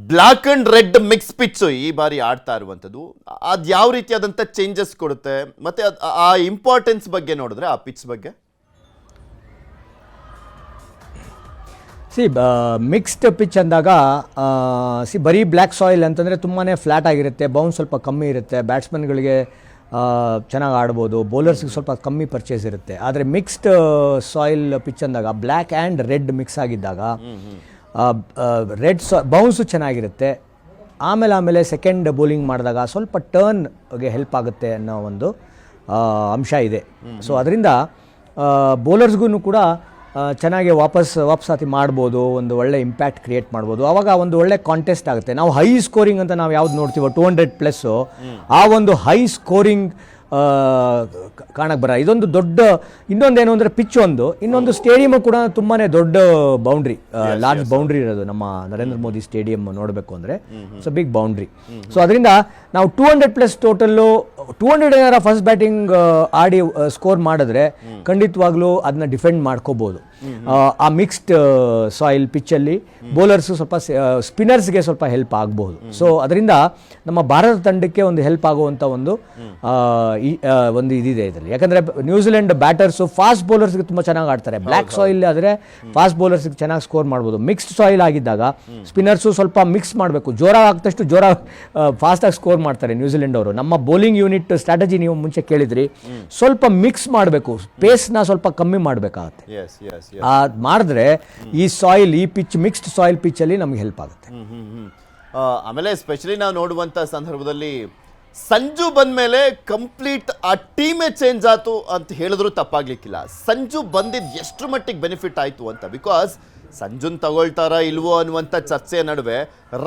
Black and red mix pitch ಈ ಬಾರಿ ಆಡ್ತಾ ಇರುವಂಥದ್ದು, ಅದು ಯಾವ ರೀತಿಯಾದಂಥ ಚೇಂಜಸ್ ಕೊಡುತ್ತೆ, ಮತ್ತು ಆ ಇಂಪಾರ್ಟೆನ್ಸ್ ಬಗ್ಗೆ ನೋಡಿದ್ರೆ ಆ ಪಿಚ್ ಬಗ್ಗೆ? ಮಿಕ್ಸ್ಡ್ ಪಿಚ್ ಅಂದಾಗ ಬರೀ ಬ್ಲ್ಯಾಕ್ ಸಾಯಿಲ್ ಅಂತಂದರೆ ತುಂಬಾ ಫ್ಲ್ಯಾಟ್ ಆಗಿರುತ್ತೆ, ಬೌನ್ಸ್ ಸ್ವಲ್ಪ ಕಮ್ಮಿ ಇರುತ್ತೆ, ಬ್ಯಾಟ್ಸ್ಮನ್ಗಳಿಗೆ ಚೆನ್ನಾಗಿ ಆಡ್ಬೋದು, ಬೌಲರ್ಸ್ಗೆ ಸ್ವಲ್ಪ ಕಮ್ಮಿ ಪರ್ಚೇಸ್ ಇರುತ್ತೆ. ಆದರೆ ಮಿಕ್ಸ್ಡ್ ಸಾಯಿಲ್ ಪಿಚ್ ಅಂದಾಗ ಬ್ಲ್ಯಾಕ್ ಆ್ಯಂಡ್ ರೆಡ್ ಮಿಕ್ಸ್ ಆಗಿದ್ದಾಗ ರೆಡ್ ಬೌನ್ಸು ಚೆನ್ನಾಗಿರುತ್ತೆ. ಆಮೇಲೆ ಸೆಕೆಂಡ್ ಬೌಲಿಂಗ್ ಮಾಡಿದಾಗ ಸ್ವಲ್ಪ ಟರ್ನ್ಗೆ ಹೆಲ್ಪ್ ಆಗುತ್ತೆ ಅನ್ನೋ ಒಂದು ಅಂಶ ಇದೆ. ಸೊ ಅದರಿಂದ ಬೌಲರ್ಸ್ಗೂ ಕೂಡ ಚೆನ್ನಾಗಿ ವಾಪಸಾತಿ ಮಾಡ್ಬೋದು, ಒಂದು ಒಳ್ಳೆ ಇಂಪ್ಯಾಕ್ಟ್ ಕ್ರಿಯೇಟ್ ಮಾಡ್ಬೋದು. ಆವಾಗ ಒಂದು ಒಳ್ಳೆ ಕಾಂಟೆಸ್ಟ್ ಆಗುತ್ತೆ. ನಾವು ಹೈ ಸ್ಕೋರಿಂಗ್ ಅಂತ ನಾವು ಯಾವ್ದು ನೋಡ್ತೀವೋ 200+, ಆ ಒಂದು ಹೈ ಸ್ಕೋರಿಂಗ್ ಕಾಣಕ್ಕೆ ಬರ. ಇದೊಂದು ದೊಡ್ಡ ಇನ್ನೊಂದೇನು ಅಂದರೆ ಪಿಚ್ ಇನ್ನೊಂದು ಸ್ಟೇಡಿಯಮ್ ಕೂಡ ತುಂಬಾ ದೊಡ್ಡ ಬೌಂಡ್ರಿ, ಲಾರ್ಜ್ ಬೌಂಡ್ರಿ ಇರೋದು ನಮ್ಮ ನರೇಂದ್ರ ಮೋದಿ ಸ್ಟೇಡಿಯಂ ನೋಡಬೇಕು ಅಂದರೆ. So big boundary. ಸೊ ಅದರಿಂದ ನಾವು 200+ ಟೋಟಲ್ಲು 200 ಏನಾರ ಫಸ್ಟ್ ಬ್ಯಾಟಿಂಗ್ ಆಡಿ ಸ್ಕೋರ್ ಮಾಡಿದ್ರೆ ಖಂಡಿತವಾಗ್ಲೂ ಅದನ್ನ ಡಿಫೆಂಡ್ ಮಾಡ್ಕೋಬೋದು. ಆ ಮಿಕ್ಸ್ಡ್ ಸಾಯಿಲ್ ಪಿಚ್ಚಲ್ಲಿ ಬೌಲರ್ಸು ಸ್ವಲ್ಪ ಸ್ಪಿನ್ನರ್ಸ್ಗೆ ಸ್ವಲ್ಪ ಹೆಲ್ಪ್ ಆಗಬಹುದು. ಸೊ ಅದರಿಂದ ನಮ್ಮ ಭಾರತ ತಂಡಕ್ಕೆ ಒಂದು ಹೆಲ್ಪ್ ಆಗುವಂಥ ಒಂದು ಇದಿದೆ ಇದರಲ್ಲಿ. ಯಾಕಂದರೆ ನ್ಯೂಜಿಲೆಂಡ್ ಬ್ಯಾಟರ್ಸು ಫಾಸ್ಟ್ ಬೌಲರ್ಸ್ಗೆ ತುಂಬ ಚೆನ್ನಾಗಿ ಆಡ್ತಾರೆ. ಬ್ಲ್ಯಾಕ್ ಸಾಯಿಲ್ ಆದರೆ ಫಾಸ್ಟ್ ಬೌಲರ್ಸ್ಗೆ ಚೆನ್ನಾಗಿ ಸ್ಕೋರ್ ಮಾಡ್ಬೋದು. ಮಿಕ್ಸ್ಡ್ ಸಾಯಿಲ್ ಆಗಿದ್ದಾಗ ಸ್ಪಿನ್ನರ್ಸು ಸ್ವಲ್ಪ ಮಿಕ್ಸ್ ಮಾಡಬೇಕು, ಜೋರ ಆಗ್ತಷ್ಟು ಫಾಸ್ಟಾಗಿ ಸ್ಕೋರ್ ಮಾಡ್ತಾರೆ ನ್ಯೂಜಿಲೆಂಡ್ ಅವರು. ನಮ್ಮ ಬೌಲಿಂಗ್ ಯೂನಿಟ್ ಸ್ಟ್ರಾಟಜಿ ನೀವು ಮುಂಚೆ ಕೇಳಿದ್ರಿ, ಸ್ವಲ್ಪ ಮಿಕ್ಸ್ ಮಾಡಬೇಕು, ಪೇಸ್ನ ಸ್ವಲ್ಪ ಕಮ್ಮಿ ಮಾಡಬೇಕಾಗತ್ತೆ. ಮಾಡಿದ್ರೆ ಈ ಪಿಚ್ ಮಿಕ್ಸ್ಡ್ ಸಾಯಿಲ್ ಪಿಚ್ಚಲ್ಲಿ ನಮಗೆ ಹೆಲ್ಪ್ ಆಗುತ್ತೆ. ಆಮೇಲೆ ಸ್ಪೆಷಲಿ ನಾವು ನೋಡುವಂಥ ಸಂದರ್ಭದಲ್ಲಿ ಸಂಜು ಬಂದಮೇಲೆ ಕಂಪ್ಲೀಟ್ ಆ ಟೀಮೇ ಚೇಂಜ್ ಆಯ್ತು ಅಂತ ಹೇಳಿದ್ರು ತಪ್ಪಾಗ್ಲಿಕ್ಕಿಲ್ಲ. ಸಂಜು ಬಂದಿದ್ದು ಎಷ್ಟರ ಮಟ್ಟಿಗೆ ಬೆನಿಫಿಟ್ ಆಯಿತು ಅಂತ, ಬಿಕಾಸ್ ಸಂಜುನ್ ತಗೊಳ್ತಾರ ಇಲ್ವೋ ಅನ್ನುವಂಥ ಚರ್ಚೆಯ ನಡುವೆ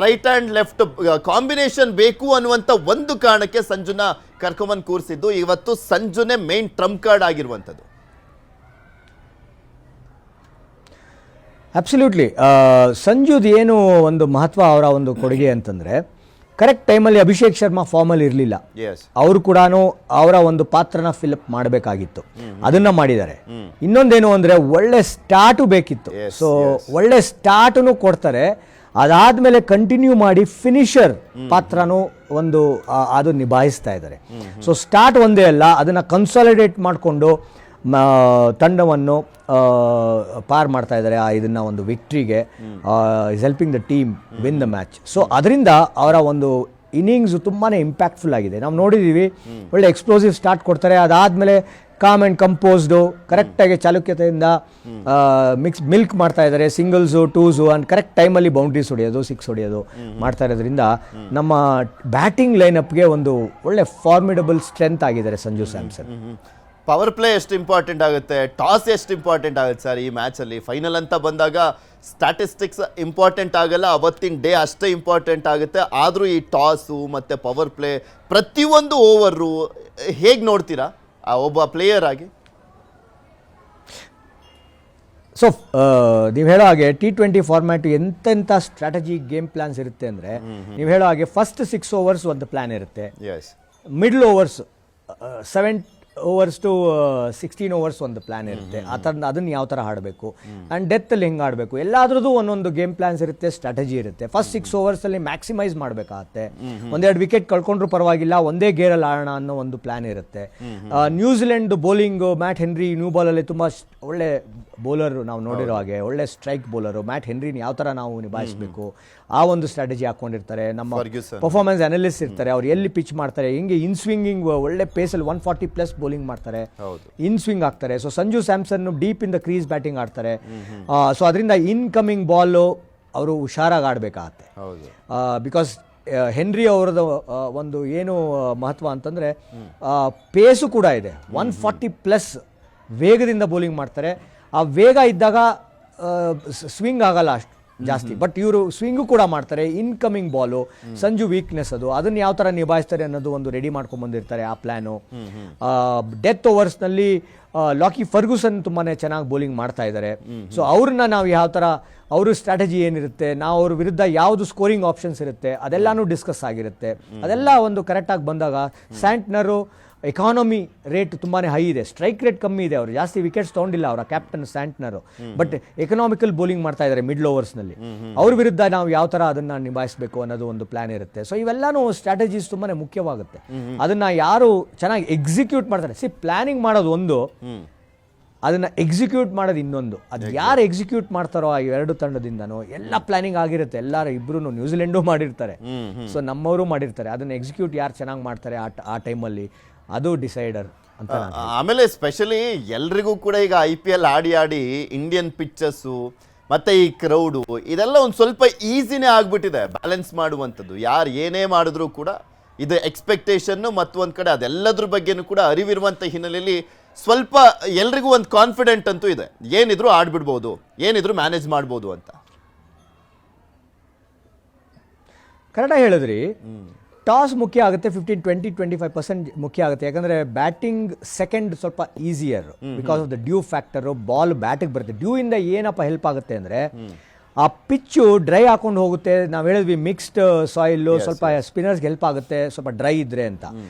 ರೈಟ್ ಆ್ಯಂಡ್ ಲೆಫ್ಟ್ ಕಾಂಬಿನೇಷನ್ ಬೇಕು ಅನ್ನುವಂಥ ಒಂದು ಕಾರಣಕ್ಕೆ ಸಂಜುನ ಕರ್ಕೊಂಬಂದು ಕೂರಿಸಿದ್ದು. ಇವತ್ತು ಸಂಜುನೇ ಮೇನ್ ಟ್ರಂಪ್ ಕಾರ್ಡ್ ಆಗಿರುವಂಥದ್ದು. ಅಬ್ಸಲ್ಯೂಟ್ಲಿ. ಸಂಜುದ್ ಏನು ಒಂದು ಮಹತ್ವ ಅವರ ಒಂದು ಕೊಡುಗೆ ಅಂತಂದರೆ, ಕರೆಕ್ಟ್ ಟೈಮಲ್ಲಿ ಅಭಿಷೇಕ್ ಶರ್ಮಾ ಫಾರ್ಮಲ್ಲಿ ಇರಲಿಲ್ಲ, ಅವರು ಕೂಡ ಅವರ ಒಂದು ಪಾತ್ರನ ಫಿಲಪ್ ಮಾಡಬೇಕಾಗಿತ್ತು, ಅದನ್ನ ಮಾಡಿದ್ದಾರೆ. ಇನ್ನೊಂದೇನು ಅಂದರೆ ಒಳ್ಳೆ ಸ್ಟಾರ್ಟು ಬೇಕಿತ್ತು, ಸೊ ಒಳ್ಳೆ ಸ್ಟಾರ್ಟನ್ನು ಕೊಡ್ತಾರೆ. ಅದಾದಮೇಲೆ ಕಂಟಿನ್ಯೂ ಮಾಡಿ ಫಿನಿಷರ್ ಪಾತ್ರನೂ ಒಂದು ಅದು ನಿಭಾಯಿಸ್ತಾ ಇದ್ದಾರೆ. ಸೊ ಸ್ಟಾರ್ಟ್ ಒಂದೇ ಅಲ್ಲ, ಅದನ್ನು ಕನ್ಸಾಲಿಡೇಟ್ ಮಾಡಿಕೊಂಡು ತಂಡವನ್ನು ಪಾರ್ ಮಾಡ್ತಾ ಇದ್ದಾರೆ. ಇದನ್ನ ಒಂದು ವಿಕ್ಟ್ರಿಗೆ is helping the team win the match. So ಅದರಿಂದ ಅವರ ಒಂದು ಇನ್ನಿಂಗ್ಸು ತುಂಬಾ ಇಂಪ್ಯಾಕ್ಟ್ಫುಲ್ ಆಗಿದೆ. ನಾವು ನೋಡಿದ್ದೀವಿ, ಒಳ್ಳೆ ಎಕ್ಸ್ಪ್ಲೋಸಿವ್ ಸ್ಟಾರ್ಟ್ ಕೊಡ್ತಾರೆ, ಅದಾದಮೇಲೆ ಕಾಮ್ ಆ್ಯಂಡ್ ಕಂಪೋಸ್ಡು ಕರೆಕ್ಟಾಗಿ ಚಾಲುಕ್ಯತೆಯಿಂದ ಮಿಲ್ಕ್ ಮಾಡ್ತಾ ಇದ್ದಾರೆ, ಸಿಂಗಲ್ಸು ಟೂಸು ಆ್ಯಂಡ್ ಕರೆಕ್ಟ್ ಟೈಮಲ್ಲಿ ಬೌಂಡ್ರೀಸ್ ಹೊಡೆಯೋದು, ಸಿಕ್ಸ್ ಹೊಡೆಯೋದು ಮಾಡ್ತಾ ಇರೋದ್ರಿಂದ ನಮ್ಮ ಬ್ಯಾಟಿಂಗ್ ಲೈನಪ್ಗೆ ಒಂದು ಒಳ್ಳೆ ಫಾರ್ಮಿಡಬಲ್ ಸ್ಟ್ರೆಂತ್ ಆಗಿದ್ದಾರೆ ಸಂಜು ಸ್ಯಾಮ್ಸನ್. ಪವರ್ ಪ್ಲೇ ಎಷ್ಟು ಇಂಪಾರ್ಟೆಂಟ್ ಆಗುತ್ತೆ, ಟಾಸ್ ಎಷ್ಟು ಇಂಪಾರ್ಟೆಂಟ್ ಆಗುತ್ತೆ ಸರ್ ಈ ಮ್ಯಾಚಲ್ಲಿ? ಫೈನಲ್ ಅಂತ ಬಂದಾಗ ಸ್ಟ್ಯಾಟಿಸ್ಟಿಕ್ಸ್ ಇಂಪಾರ್ಟೆಂಟ್ ಆಗಲ್ಲ, ಅವತ್ತಿನ ಡೇ ಅಷ್ಟೇ ಇಂಪಾರ್ಟೆಂಟ್ ಆಗುತ್ತೆ. ಆದರೂ ಈ ಟಾಸು ಮತ್ತು ಪವರ್ ಪ್ಲೇ ಪ್ರತಿಯೊಂದು ಓವರು ಹೇಗೆ ನೋಡ್ತೀರಾ ಒಬ್ಬ ಪ್ಲೇಯರ್ ಆಗಿ? ಸೊ ನೀವು ಹೇಳೋ ಹಾಗೆ T20 ಫಾರ್ಮ್ಯಾಟ್ ಎಂತೆಂಥ ಸ್ಟ್ರಾಟಜಿ ಗೇಮ್ ಪ್ಲಾನ್ಸ್ ಇರುತ್ತೆ ಅಂದರೆ, ನೀವು ಹೇಳೋ ಹಾಗೆ ಫಸ್ಟ್ 6 ಓವರ್ಸ್ ಒಂದು ಪ್ಲ್ಯಾನ್ ಇರುತ್ತೆ, middle overs 7 overs to 16 overs ಒಂದು ಪ್ಲ್ಯಾನ್ ಇರುತ್ತೆ. ಆ ಥರ ಅದನ್ನು ಯಾವ ಥರ ಆಡಬೇಕು ಆ್ಯಂಡ್ ಡೆತ್ತಲ್ಲಿ ಹೆಂಗೆ ಆಡಬೇಕು, ಎಲ್ಲಾದ್ರದ್ದು ಒಂದೊಂದು ಗೇಮ್ ಪ್ಲಾನ್ಸ್ ಇರುತ್ತೆ, ಸ್ಟ್ರಾಟಜಿ ಇರುತ್ತೆ. ಫಸ್ಟ್ 6 ಓವರ್ಸಲ್ಲಿ ಮ್ಯಾಕ್ಸಿಮೈಸ್ ಮಾಡಬೇಕಾಗತ್ತೆ, ಒಂದೆರಡು ವಿಕೆಟ್ ಕಳ್ಕೊಂಡ್ರೂ ಪರವಾಗಿಲ್ಲ, ಒಂದೇ ಗೇರಲ್ಲಿ ಆಡೋಣ ಅನ್ನೋ ಒಂದು ಪ್ಲ್ಯಾನ್ ಇರುತ್ತೆ. New Zealand bowling, Matt Henry new ಬಾಲಲ್ಲಿ ತುಂಬ ಒಳ್ಳೆ ಬೌಲರ್, ನಾವು ನೋಡಿರೋ ಹಾಗೆ ಒಳ್ಳೆ ಸ್ಟ್ರೈಕ್ ಬೌಲರು. ಮ್ಯಾಟ್ ಹೆನ್ರಿನ ಯಾವ ಥರ ನಾವು ನಿಭಾಯಿಸಬೇಕು ಆ ಒಂದು ಸ್ಟ್ರಾಟಜಿ ಹಾಕ್ಕೊಂಡಿರ್ತಾರೆ. ನಮ್ಮ ಪರ್ಫಾರ್ಮೆನ್ಸ್ ಅನಾಲಿಸ್ಟ್ ಇರ್ತಾರೆ, ಅವ್ರು ಎಲ್ಲಿ ಪಿಚ್ ಮಾಡ್ತಾರೆ, ಹಿಂಗೆ ಇನ್ ಸ್ವಿಂಗಿಂಗ್ ಒಳ್ಳೆ ಪೇಸಲ್ಲಿ 140+ ಬೌಲಿಂಗ್ ಮಾಡ್ತಾರೆ, ಇನ್ ಸ್ವಿಂಗ್ ಆಗ್ತಾರೆ. So Sanju Samson deep in the crease batting ಆಡ್ತಾರೆ. ಸೊ ಅದರಿಂದ ಇನ್ಕಮಿಂಗ್ ಬಾಲು ಅವರು ಹುಷಾರಾಗಿ ಆಡಬೇಕಾಗತ್ತೆ. ಬಿಕಾಸ್ ಹೆನ್ರಿ ಅವರದ್ದು ಒಂದು ಏನು ಮಹತ್ವ ಅಂತಂದರೆ ಪೇಸು ಕೂಡ ಇದೆ, 140+ ವೇಗದಿಂದ ಬೌಲಿಂಗ್ ಮಾಡ್ತಾರೆ. ಆ ವೇಗ ಇದ್ದಾಗ ಸ್ವಿಂಗ್ ಆಗಲ್ಲ ಅಷ್ಟು ಜಾಸ್ತಿ, ಬಟ್ ಇವರು ಸ್ವಿಂಗು ಕೂಡ ಮಾಡ್ತಾರೆ. ಇನ್ಕಮಿಂಗ್ ಬಾಲು ಸಂಜು ವೀಕ್ನೆಸ್ ಅದು, ಅದನ್ನು ಯಾವ ಥರ ನಿಭಾಯಿಸ್ತಾರೆ ಅನ್ನೋದು ಒಂದು ರೆಡಿ ಮಾಡ್ಕೊಂಡು ಬಂದಿರ್ತಾರೆ ಆ ಪ್ಲ್ಯಾನು. ಡೆತ್ ಓವರ್ಸ್ನಲ್ಲಿ ಲಾಕಿ ಫರ್ಗೂಸನ್ ತುಂಬಾ ಚೆನ್ನಾಗಿ ಬೌಲಿಂಗ್ ಮಾಡ್ತಾ ಇದ್ದಾರೆ. ಸೊ ಅವ್ರನ್ನ ನಾವು ಯಾವ ಥರ, ಅವರು ಸ್ಟ್ರಾಟಜಿ ಏನಿರುತ್ತೆ, ನಾವು ಅವ್ರ ವಿರುದ್ಧ ಯಾವುದು ಸ್ಕೋರಿಂಗ್ ಆಪ್ಷನ್ಸ್ ಇರುತ್ತೆ ಅದೆಲ್ಲನೂ ಡಿಸ್ಕಸ್ ಆಗಿರುತ್ತೆ. ಅದೆಲ್ಲ ಒಂದು ಕರೆಕ್ಟಾಗಿ ಬಂದಾಗ ಸ್ಯಾಂಟ್ನರು ಎಕಾನಮಿ ರೇಟ್ ತುಂಬಾ ಹೈ ಇದೆ, ಸ್ಟ್ರೈಕ್ ರೇಟ್ ಕಮ್ಮಿ ಇದೆ, ಅವರು ಜಾಸ್ತಿ ವಿಕೆಟ್ಸ್ ತೊಗೊಂಡಿಲ್ಲ ಅವರ ಕ್ಯಾಪ್ಟನ್ ಸ್ಯಾಂಟ್ನರು, ಬಟ್ ಎಕನಾಮಿಕಲ್ ಬೌಲಿಂಗ್ ಮಾಡ್ತಾ ಇದ್ದಾರೆ ಮಿಡ್ಲ್ ಓವರ್ಸ್ನಲ್ಲಿ. ಅವ್ರ ವಿರುದ್ಧ ನಾವು ಯಾವ ಥರ ಅದನ್ನು ನಿಭಾಯಿಸಬೇಕು ಅನ್ನೋದು ಒಂದು ಪ್ಲಾನ್ ಇರುತ್ತೆ. ಸೊ ಇವೆಲ್ಲನೂ ಸ್ಟ್ರಾಟಜೀಸ್ ತುಂಬಾ ಮುಖ್ಯವಾಗುತ್ತೆ. ಅದನ್ನು ಯಾರು ಚೆನ್ನಾಗಿ ಎಕ್ಸಿಕ್ಯೂಟ್ ಮಾಡ್ತಾರೆ, ಪ್ಲಾನಿಂಗ್ ಮಾಡೋದು ಒಂದು, ಅದನ್ನು ಎಕ್ಸಿಕ್ಯೂಟ್ ಮಾಡೋದು ಇನ್ನೊಂದು. ಅದು ಯಾರು ಎಕ್ಸಿಕ್ಯೂಟ್ ಮಾಡ್ತಾರೋ ಆ ಎರಡು ತಂಡದಿಂದನೂ ಎಲ್ಲ ಪ್ಲಾನಿಂಗ್ ಆಗಿರುತ್ತೆ, ಎಲ್ಲರೂ ಇಬ್ಬರು ನ್ಯೂಜಿಲೆಂಡು ಮಾಡಿರ್ತಾರೆ, ಸೊ ನಮ್ಮವರು ಮಾಡಿರ್ತಾರೆ. ಅದನ್ನು ಎಕ್ಸಿಕ್ಯೂಟ್ ಯಾರು ಚೆನ್ನಾಗಿ ಮಾಡ್ತಾರೆ ಆ ಟೈಮಲ್ಲಿ, ಅದು ಡಿಸೈಡರ್ ಅಂತ. ಆಮೇಲೆ ಸ್ಪೆಷಲಿ ಎಲ್ರಿಗೂ ಕೂಡ ಈಗ IPL ಆಡಿ ಇಂಡಿಯನ್ ಪಿಚ್ಚಸ್ಸು ಮತ್ತು ಈ ಕ್ರೌಡು ಇದೆಲ್ಲ ಒಂದು ಸ್ವಲ್ಪ ಈಸಿನೇ ಆಗಿಬಿಟ್ಟಿದೆ ಬ್ಯಾಲೆನ್ಸ್ ಮಾಡುವಂಥದ್ದು. ಯಾರು ಏನೇ ಮಾಡಿದ್ರೂ ಕೂಡ ಇದು ಎಕ್ಸ್ಪೆಕ್ಟೇಷನ್ನು ಮತ್ತು ಒಂದು ಕಡೆ ಅದೆಲ್ಲದ್ರ ಬಗ್ಗೆನೂ ಕೂಡ ಅರಿವಿರುವಂಥ ಹಿನ್ನೆಲೆಯಲ್ಲಿ ಸ್ವಲ್ಪ ಎಲ್ರಿಗೂ ಒಂದು ಕಾನ್ಫಿಡೆಂಟ್ ಅಂತೂ ಇದೆ, ಏನಿದ್ರು ಆಡ್ಬಿಡ್ಬೋದು, ಏನಿದ್ರು ಮ್ಯಾನೇಜ್ ಮಾಡ್ಬೋದು ಅಂತ. ಕರೆಕ್ಟಾಗಿ ಹೇಳಿದ್ರಿ. ಟಾಸ್ ಮುಖ್ಯ ಆಗುತ್ತೆ, 15-20-25% ಮುಖ್ಯ ಆಗುತ್ತೆ. ಯಾಕಂದರೆ ಬ್ಯಾಟಿಂಗ್ ಸೆಕೆಂಡ್ ಸ್ವಲ್ಪ easier because of the dew factor. Ball ಬ್ಯಾಟಿಗೆ ಬರುತ್ತೆ, ಡ್ಯೂ ಇಂದ ಏನಪ್ಪ ಹೆಲ್ಪ್ ಆಗುತ್ತೆ ಅಂದರೆ ಆ ಪಿಚ್ಚು ಡ್ರೈ ಹಾಕೊಂಡು ಹೋಗುತ್ತೆ. ನಾವು ಹೇಳಿದ್ವಿ ಮಿಕ್ಸ್ಡ್ ಸಾಯಿಲ್ಲು, ಸ್ವಲ್ಪ ಸ್ಪಿನ್ನರ್ಸ್ಗೆ ಹೆಲ್ಪ್ ಆಗುತ್ತೆ ಸ್ವಲ್ಪ ಡ್ರೈ ಇದ್ರೆ ಅಂತ.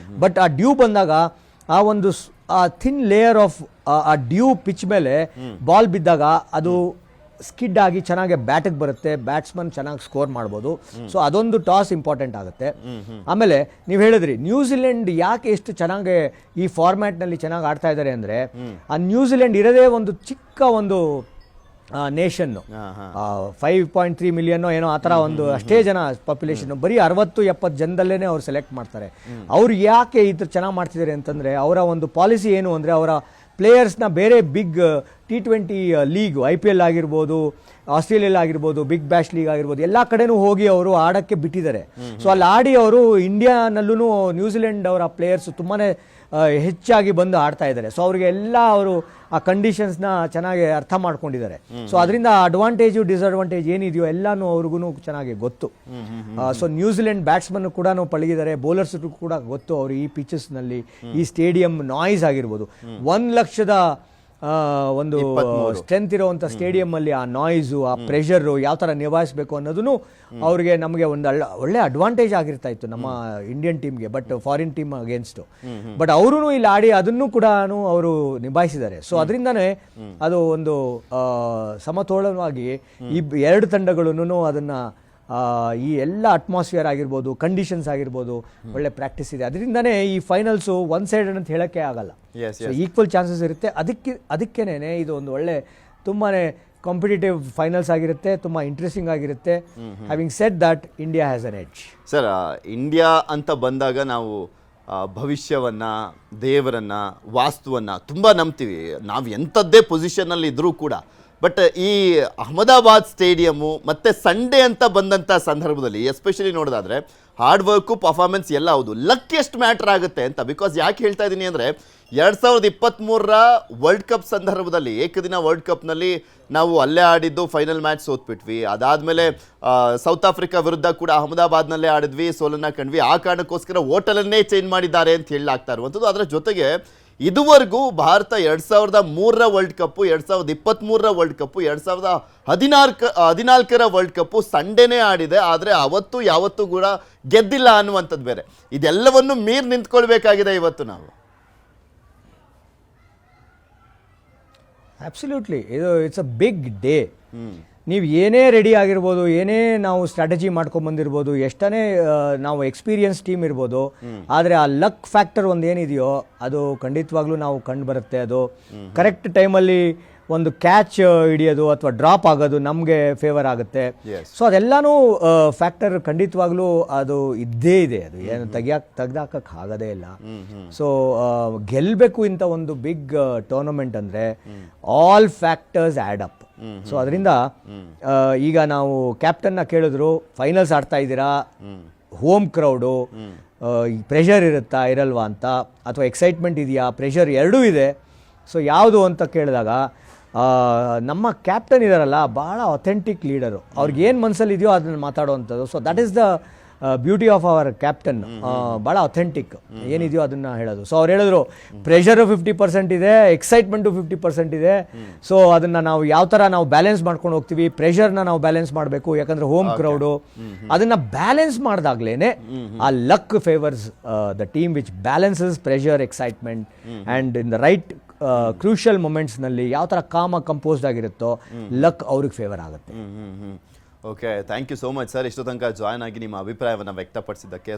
ಬಟ್ ಆ ಡ್ಯೂ ಬಂದಾಗ ಆ ಒಂದು ಥಿನ್ ಲೇಯರ್ ಆಫ್ ಆ ಡ್ಯೂ ಪಿಚ್ ಮೇಲೆ ಬಾಲ್ ಬಿದ್ದಾಗ ಅದು ಸ್ಕಿಡ್ ಆಗಿ ಚೆನ್ನಾಗಿ ಬ್ಯಾಟಿಗೆ ಬರುತ್ತೆ, ಬ್ಯಾಟ್ಸ್ಮನ್ ಚೆನ್ನಾಗಿ ಸ್ಕೋರ್ ಮಾಡ್ಬೋದು. ಸೊ ಅದೊಂದು ಟಾಸ್ ಇಂಪಾರ್ಟೆಂಟ್ ಆಗುತ್ತೆ. ಆಮೇಲೆ ನೀವು ಹೇಳಿದ್ರಿ ನ್ಯೂಜಿಲೆಂಡ್ ಯಾಕೆ ಎಷ್ಟು ಚೆನ್ನಾಗಿ ಈ ಫಾರ್ಮ್ಯಾಟ್ನಲ್ಲಿ ಚೆನ್ನಾಗಿ ಆಡ್ತಾ ಇದ್ದಾರೆ ಅಂದರೆ, ಆ ನ್ಯೂಜಿಲೆಂಡ್ ಇರೋದೇ ಒಂದು ಚಿಕ್ಕ ಒಂದು ನೇಷನ್ನು, 5.3 ಮಿಲಿಯನ್ ಏನೋ ಆ ಥರ ಒಂದು ಅಷ್ಟೇ ಜನ ಪಾಪ್ಯುಲೇಷನ್, ಬರೀ 60-70 ಜನದಲ್ಲೇ ಅವ್ರು ಸೆಲೆಕ್ಟ್ ಮಾಡ್ತಾರೆ. ಅವ್ರು ಯಾಕೆ ಈ ಥರ ಚೆನ್ನಾಗಿ ಮಾಡ್ತಿದ್ದಾರೆ ಅಂತಂದರೆ, ಅವರ ಒಂದು ಪಾಲಿಸಿ ಏನು ಅಂದರೆ ಅವರ ಪ್ಲೇಯರ್ಸ್ನ ಬೇರೆ ಬಿಗ್ T20 ಲೀಗ್ IPL ಆಗಿರ್ಬೋದು, ಆಸ್ಟ್ರೇಲಿಯಾ ಆಗಿರ್ಬೋದು, ಬಿಗ್ ಬ್ಯಾಶ್ ಲೀಗ್ ಆಗಿರ್ಬೋದು, ಎಲ್ಲ ಕಡೆನೂ ಹೋಗಿ ಅವರು ಆಡೋಕ್ಕೆ ಬಿಟ್ಟಿದ್ದಾರೆ. ಸೊ ಅಲ್ಲಿ ಆಡಿ ಅವರು ಇಂಡಿಯಾನಲ್ಲೂ ನ್ಯೂಜಿಲೆಂಡ್ ಅವರ ಪ್ಲೇಯರ್ಸ್ ತುಂಬಾ ಹೆಚ್ಚಾಗಿ ಬಂದು ಆಡ್ತಾ ಇದ್ದಾರೆ. ಸೊ ಅವ್ರಿಗೆ ಎಲ್ಲ ಅವರು ಆ ಕಂಡೀಷನ್ಸ್ನ ಚೆನ್ನಾಗಿ ಅರ್ಥ ಮಾಡ್ಕೊಂಡಿದ್ದಾರೆ. ಸೊ ಅದರಿಂದ ಅಡ್ವಾಂಟೇಜು ಡಿಸ್ಅಡ್ವಾಂಟೇಜ್ ಏನಿದೆಯೋ ಎಲ್ಲನೂ ಅವ್ರಿಗೂ ಚೆನ್ನಾಗಿ ಗೊತ್ತು. ಸೊ ನ್ಯೂಜಿಲೆಂಡ್ ಬ್ಯಾಟ್ಸ್ಮನ್ ಕೂಡ ಪಳಗಿದ್ದಾರೆ, ಬೌಲರ್ಸ್ ಕೂಡ ಗೊತ್ತು ಅವರು ಈ ಪಿಚಸ್ನಲ್ಲಿ, ಈ ಸ್ಟೇಡಿಯಂ ನಾಯ್ಸ್ ಆಗಿರ್ಬೋದು, 1,00,000 ಒಂದು ಸ್ಟ್ರೆಂತ್ ಇರುವಂಥ ಸ್ಟೇಡಿಯಂ ಅಲ್ಲಿ ಆ ನಾಯ್ಸು, ಆ ಪ್ರೆಷರು ಯಾವ ಥರ ನಿಭಾಯಿಸಬೇಕು ಅನ್ನೋದನ್ನು ಅವ್ರಿಗೆ ನಮಗೆ ಒಂದು ಒಳ್ಳೆ ಅಡ್ವಾಂಟೇಜ್ ಆಗಿರ್ತಾ ಇತ್ತು ನಮ್ಮ ಇಂಡಿಯನ್ ಟೀಮ್ಗೆ, but foreign team against. But ಅವರು ಇಲ್ಲಿ ಆಡಿ ಅದನ್ನು ಕೂಡ ಅವರು ನಿಭಾಯಿಸಿದ್ದಾರೆ. ಸೊ ಅದರಿಂದನೇ ಅದು ಒಂದು ಸಮತೋಲನವಾಗಿ ಈ ಎರಡು ತಂಡಗಳನ್ನು ಅದನ್ನು ಈ ಎಲ್ಲ ಅಟ್ಮಾಸ್ಫಿಯರ್ ಆಗಿರ್ಬೋದು, ಕಂಡೀಷನ್ಸ್ ಆಗಿರ್ಬೋದು, ಒಳ್ಳೆ ಪ್ರಾಕ್ಟೀಸ್ ಇದೆ. ಅದರಿಂದನೇ ಈ ಫೈನಲ್ಸು ಒನ್ ಸೈಡೆಡ್ ಅಂತ ಹೇಳೋಕ್ಕೆ ಆಗಲ್ಲ. ಈಕ್ವಲ್ ಚಾನ್ಸಸ್ ಇರುತ್ತೆ. ಅದಕ್ಕೇನೆ ಇದು ಒಂದು ಒಳ್ಳೆ ತುಂಬಾ ಕಾಂಪಿಟೇಟಿವ್ ಫೈನಲ್ಸ್ ಆಗಿರುತ್ತೆ, ತುಂಬ ಇಂಟ್ರೆಸ್ಟಿಂಗ್ ಆಗಿರುತ್ತೆ. Having said that India has an edge. Sir, India ಅಂತ ಬಂದಾಗ ನಾವು ಭವಿಷ್ಯವನ್ನು, ದೇವರನ್ನು, ವಾಸ್ತುವನ್ನು ತುಂಬ ನಂಬ್ತೀವಿ. ನಾವು ಎಂಥದ್ದೇ ಪೊಸಿಷನಲ್ಲಿ ಇದ್ದರೂ ಕೂಡ. ಬಟ್ ಈ ಅಹಮದಾಬಾದ್ ಸ್ಟೇಡಿಯಮ್ಮು ಮತ್ತು ಸಂಡೇ ಅಂತ ಬಂದಂಥ ಸಂದರ್ಭದಲ್ಲಿ ಎಸ್ಪೆಷಲಿ ನೋಡೋದಾದರೆ ಹಾರ್ಡ್ ವರ್ಕು, ಪರ್ಫಾರ್ಮೆನ್ಸ್ ಎಲ್ಲ ಹೌದು, ಲಕ್ ಎಷ್ಟು ಮ್ಯಾಟ್ರ್ ಆಗುತ್ತೆ ಅಂತ. ಬಿಕಾಸ್ ಯಾಕೆ ಹೇಳ್ತಾ ಇದ್ದೀನಿ ಅಂದರೆ 2023ರ ವರ್ಲ್ಡ್ ಕಪ್ ಸಂದರ್ಭದಲ್ಲಿ, ಏಕದಿನ ವರ್ಲ್ಡ್ ಕಪ್ನಲ್ಲಿ ನಾವು ಅಲ್ಲೇ ಆಡಿದ್ದು, ಫೈನಲ್ ಮ್ಯಾಚ್ ಸೋತ್ಬಿಟ್ವಿ. ಅದಾದಮೇಲೆ ಸೌತ್ ಆಫ್ರಿಕಾ ವಿರುದ್ಧ ಕೂಡ ಅಹಮದಾಬಾದ್ನಲ್ಲೇ ಆಡಿದ್ವಿ, ಸೋಲನ್ನು ಕಂಡ್ವಿ. ಆ ಕಾರಣಕ್ಕೋಸ್ಕರ ಹೋಟೆಲನ್ನೇ ಚೇಂಜ್ ಮಾಡಿದ್ದಾರೆ ಅಂತ ಹೇಳಲಾಗ್ತಾ ಇರುವಂಥದ್ದು. ಅದರ ಜೊತೆಗೆ ಇದುವರೆಗೂ Bharat 2003ರ world cup, 2023ರ world cup, 2014ರ world cup ಸಂಡೇನೇ ಆಡಿದೆ. ಆದರೆ ಅವತ್ತು ಯಾವತ್ತೂ ಕೂಡ ಗೆದ್ದಿಲ್ಲ ಅನ್ನುವಂಥದ್ದು ಬೇರೆ. ಇದೆಲ್ಲವನ್ನು ಮೀರಿ ನಿಂತ್ಕೊಳ್ಬೇಕಾಗಿದೆ ಇವತ್ತು ನಾವು. Absolutely, it's a big day. ನೀವು ಏನೇ ರೆಡಿ ಆಗಿರ್ಬೋದು, ಏನೇ ನಾವು ಸ್ಟ್ರಾಟಜಿ ಮಾಡ್ಕೊಂಬಂದಿರ್ಬೋದು, ಎಷ್ಟೇ ನಾವು ಎಕ್ಸ್ಪೀರಿಯನ್ಸ್ ಟೀಮ್ ಇರ್ಬೋದು, ಆದರೆ ಆ ಲಕ್ ಫ್ಯಾಕ್ಟರ್ ಒಂದು ಏನಿದೆಯೋ ಅದು ಖಂಡಿತವಾಗ್ಲೂ ನಾವು ಕಂಡು ಬರುತ್ತೆ. ಅದು ಕರೆಕ್ಟ್ ಟೈಮಲ್ಲಿ ಒಂದು ಕ್ಯಾಚ್ ಹಿಡಿಯೋದು ಅಥವಾ ಡ್ರಾಪ್ ಆಗೋದು ನಮಗೆ ಫೇವರ್ ಆಗುತ್ತೆ. ಸೊ ಅದೆಲ್ಲನೂ ಫ್ಯಾಕ್ಟರ್ ಖಂಡಿತವಾಗ್ಲೂ ಅದು ಇದ್ದೇ ಇದೆ. ಅದು ಏನು ತೆಗ್ದಾಕಕ್ಕೆ ಆಗೋದೇ ಇಲ್ಲ. ಸೊ ಗೆಲ್ಲಬೇಕು ಇಂಥ ಒಂದು ಬಿಗ್ ಟೂರ್ನಮೆಂಟ್ ಅಂದರೆ all factors add up. So ಅದರಿಂದ ಈಗ ನಾವು ಕ್ಯಾಪ್ಟನ್ನ ಕೇಳಿದ್ರು, ಫೈನಲ್ಸ್ ಆಡ್ತಾ ಇದ್ದೀರಾ, ಹೋಮ್ ಕ್ರೌಡು, ಪ್ರೆಷರ್ ಇರುತ್ತಾ ಇರಲ್ವಾ ಅಂತ, ಅಥವಾ ಎಕ್ಸೈಟ್ಮೆಂಟ್ ಇದೆಯಾ, ಪ್ರೆಷರ್ ಎರಡೂ ಇದೆ. ಸೊ ಯಾವುದು ಅಂತ ಕೇಳಿದಾಗ ನಮ್ಮ ಕ್ಯಾಪ್ಟನ್ ಇದಾರಲ್ಲ, ಭಾಳ ಅಥೆಂಟಿಕ್ ಲೀಡರು. ಅವ್ರಿಗೇನು ಮನಸ್ಸಲ್ಲಿ ಇದೆಯೋ ಅದನ್ನು ಮಾತಾಡುವಂಥದ್ದು. So that is the beauty of our captain. ಭಾಳ ಅಥೆಂಟಿಕ್ ಏನಿದೆಯೋ ಅದನ್ನು ಹೇಳೋದು. ಸೊ ಅವ್ರು ಹೇಳಿದ್ರು, ಪ್ರೆಷರು 50% ಇದೆ, ಎಕ್ಸೈಟ್ಮೆಂಟು 50% ಇದೆ. ಸೊ ಅದನ್ನು ನಾವು ಯಾವ ಥರ ನಾವು ಬ್ಯಾಲೆನ್ಸ್ ಮಾಡ್ಕೊಂಡು ಹೋಗ್ತೀವಿ, ಪ್ರೆಷರ್ನ ನಾವು ಬ್ಯಾಲೆನ್ಸ್ ಮಾಡಬೇಕು. ಯಾಕಂದರೆ ಹೋಮ್ ಕ್ರೌಡು, ಅದನ್ನು ಬ್ಯಾಲೆನ್ಸ್ ಮಾಡಿದಾಗ್ಲೇ ಆ luck favours the team which balances pressure, excitement and in the right crucial ಮೊಮೆಂಟ್ಸ್ನಲ್ಲಿ ಯಾವ ಥರ ಕಾಮಾಗಿ ಕಂಪೋಸ್ಡ್ ಆಗಿರುತ್ತೋ ಲಕ್ ಅವ್ರಿಗೆ ಫೇವರ್ ಆಗುತ್ತೆ. Okay, thank you so much sir. ಇಷ್ಟು ತನಕ ಜಾಯ್ನ್ ಆಗಿ ನಿಮ್ಮ ಅಭಿಪ್ರಾಯವನ್ನು ವ್ಯಕ್ತಪಡಿಸಿದ್ದಕ್ಕೆ.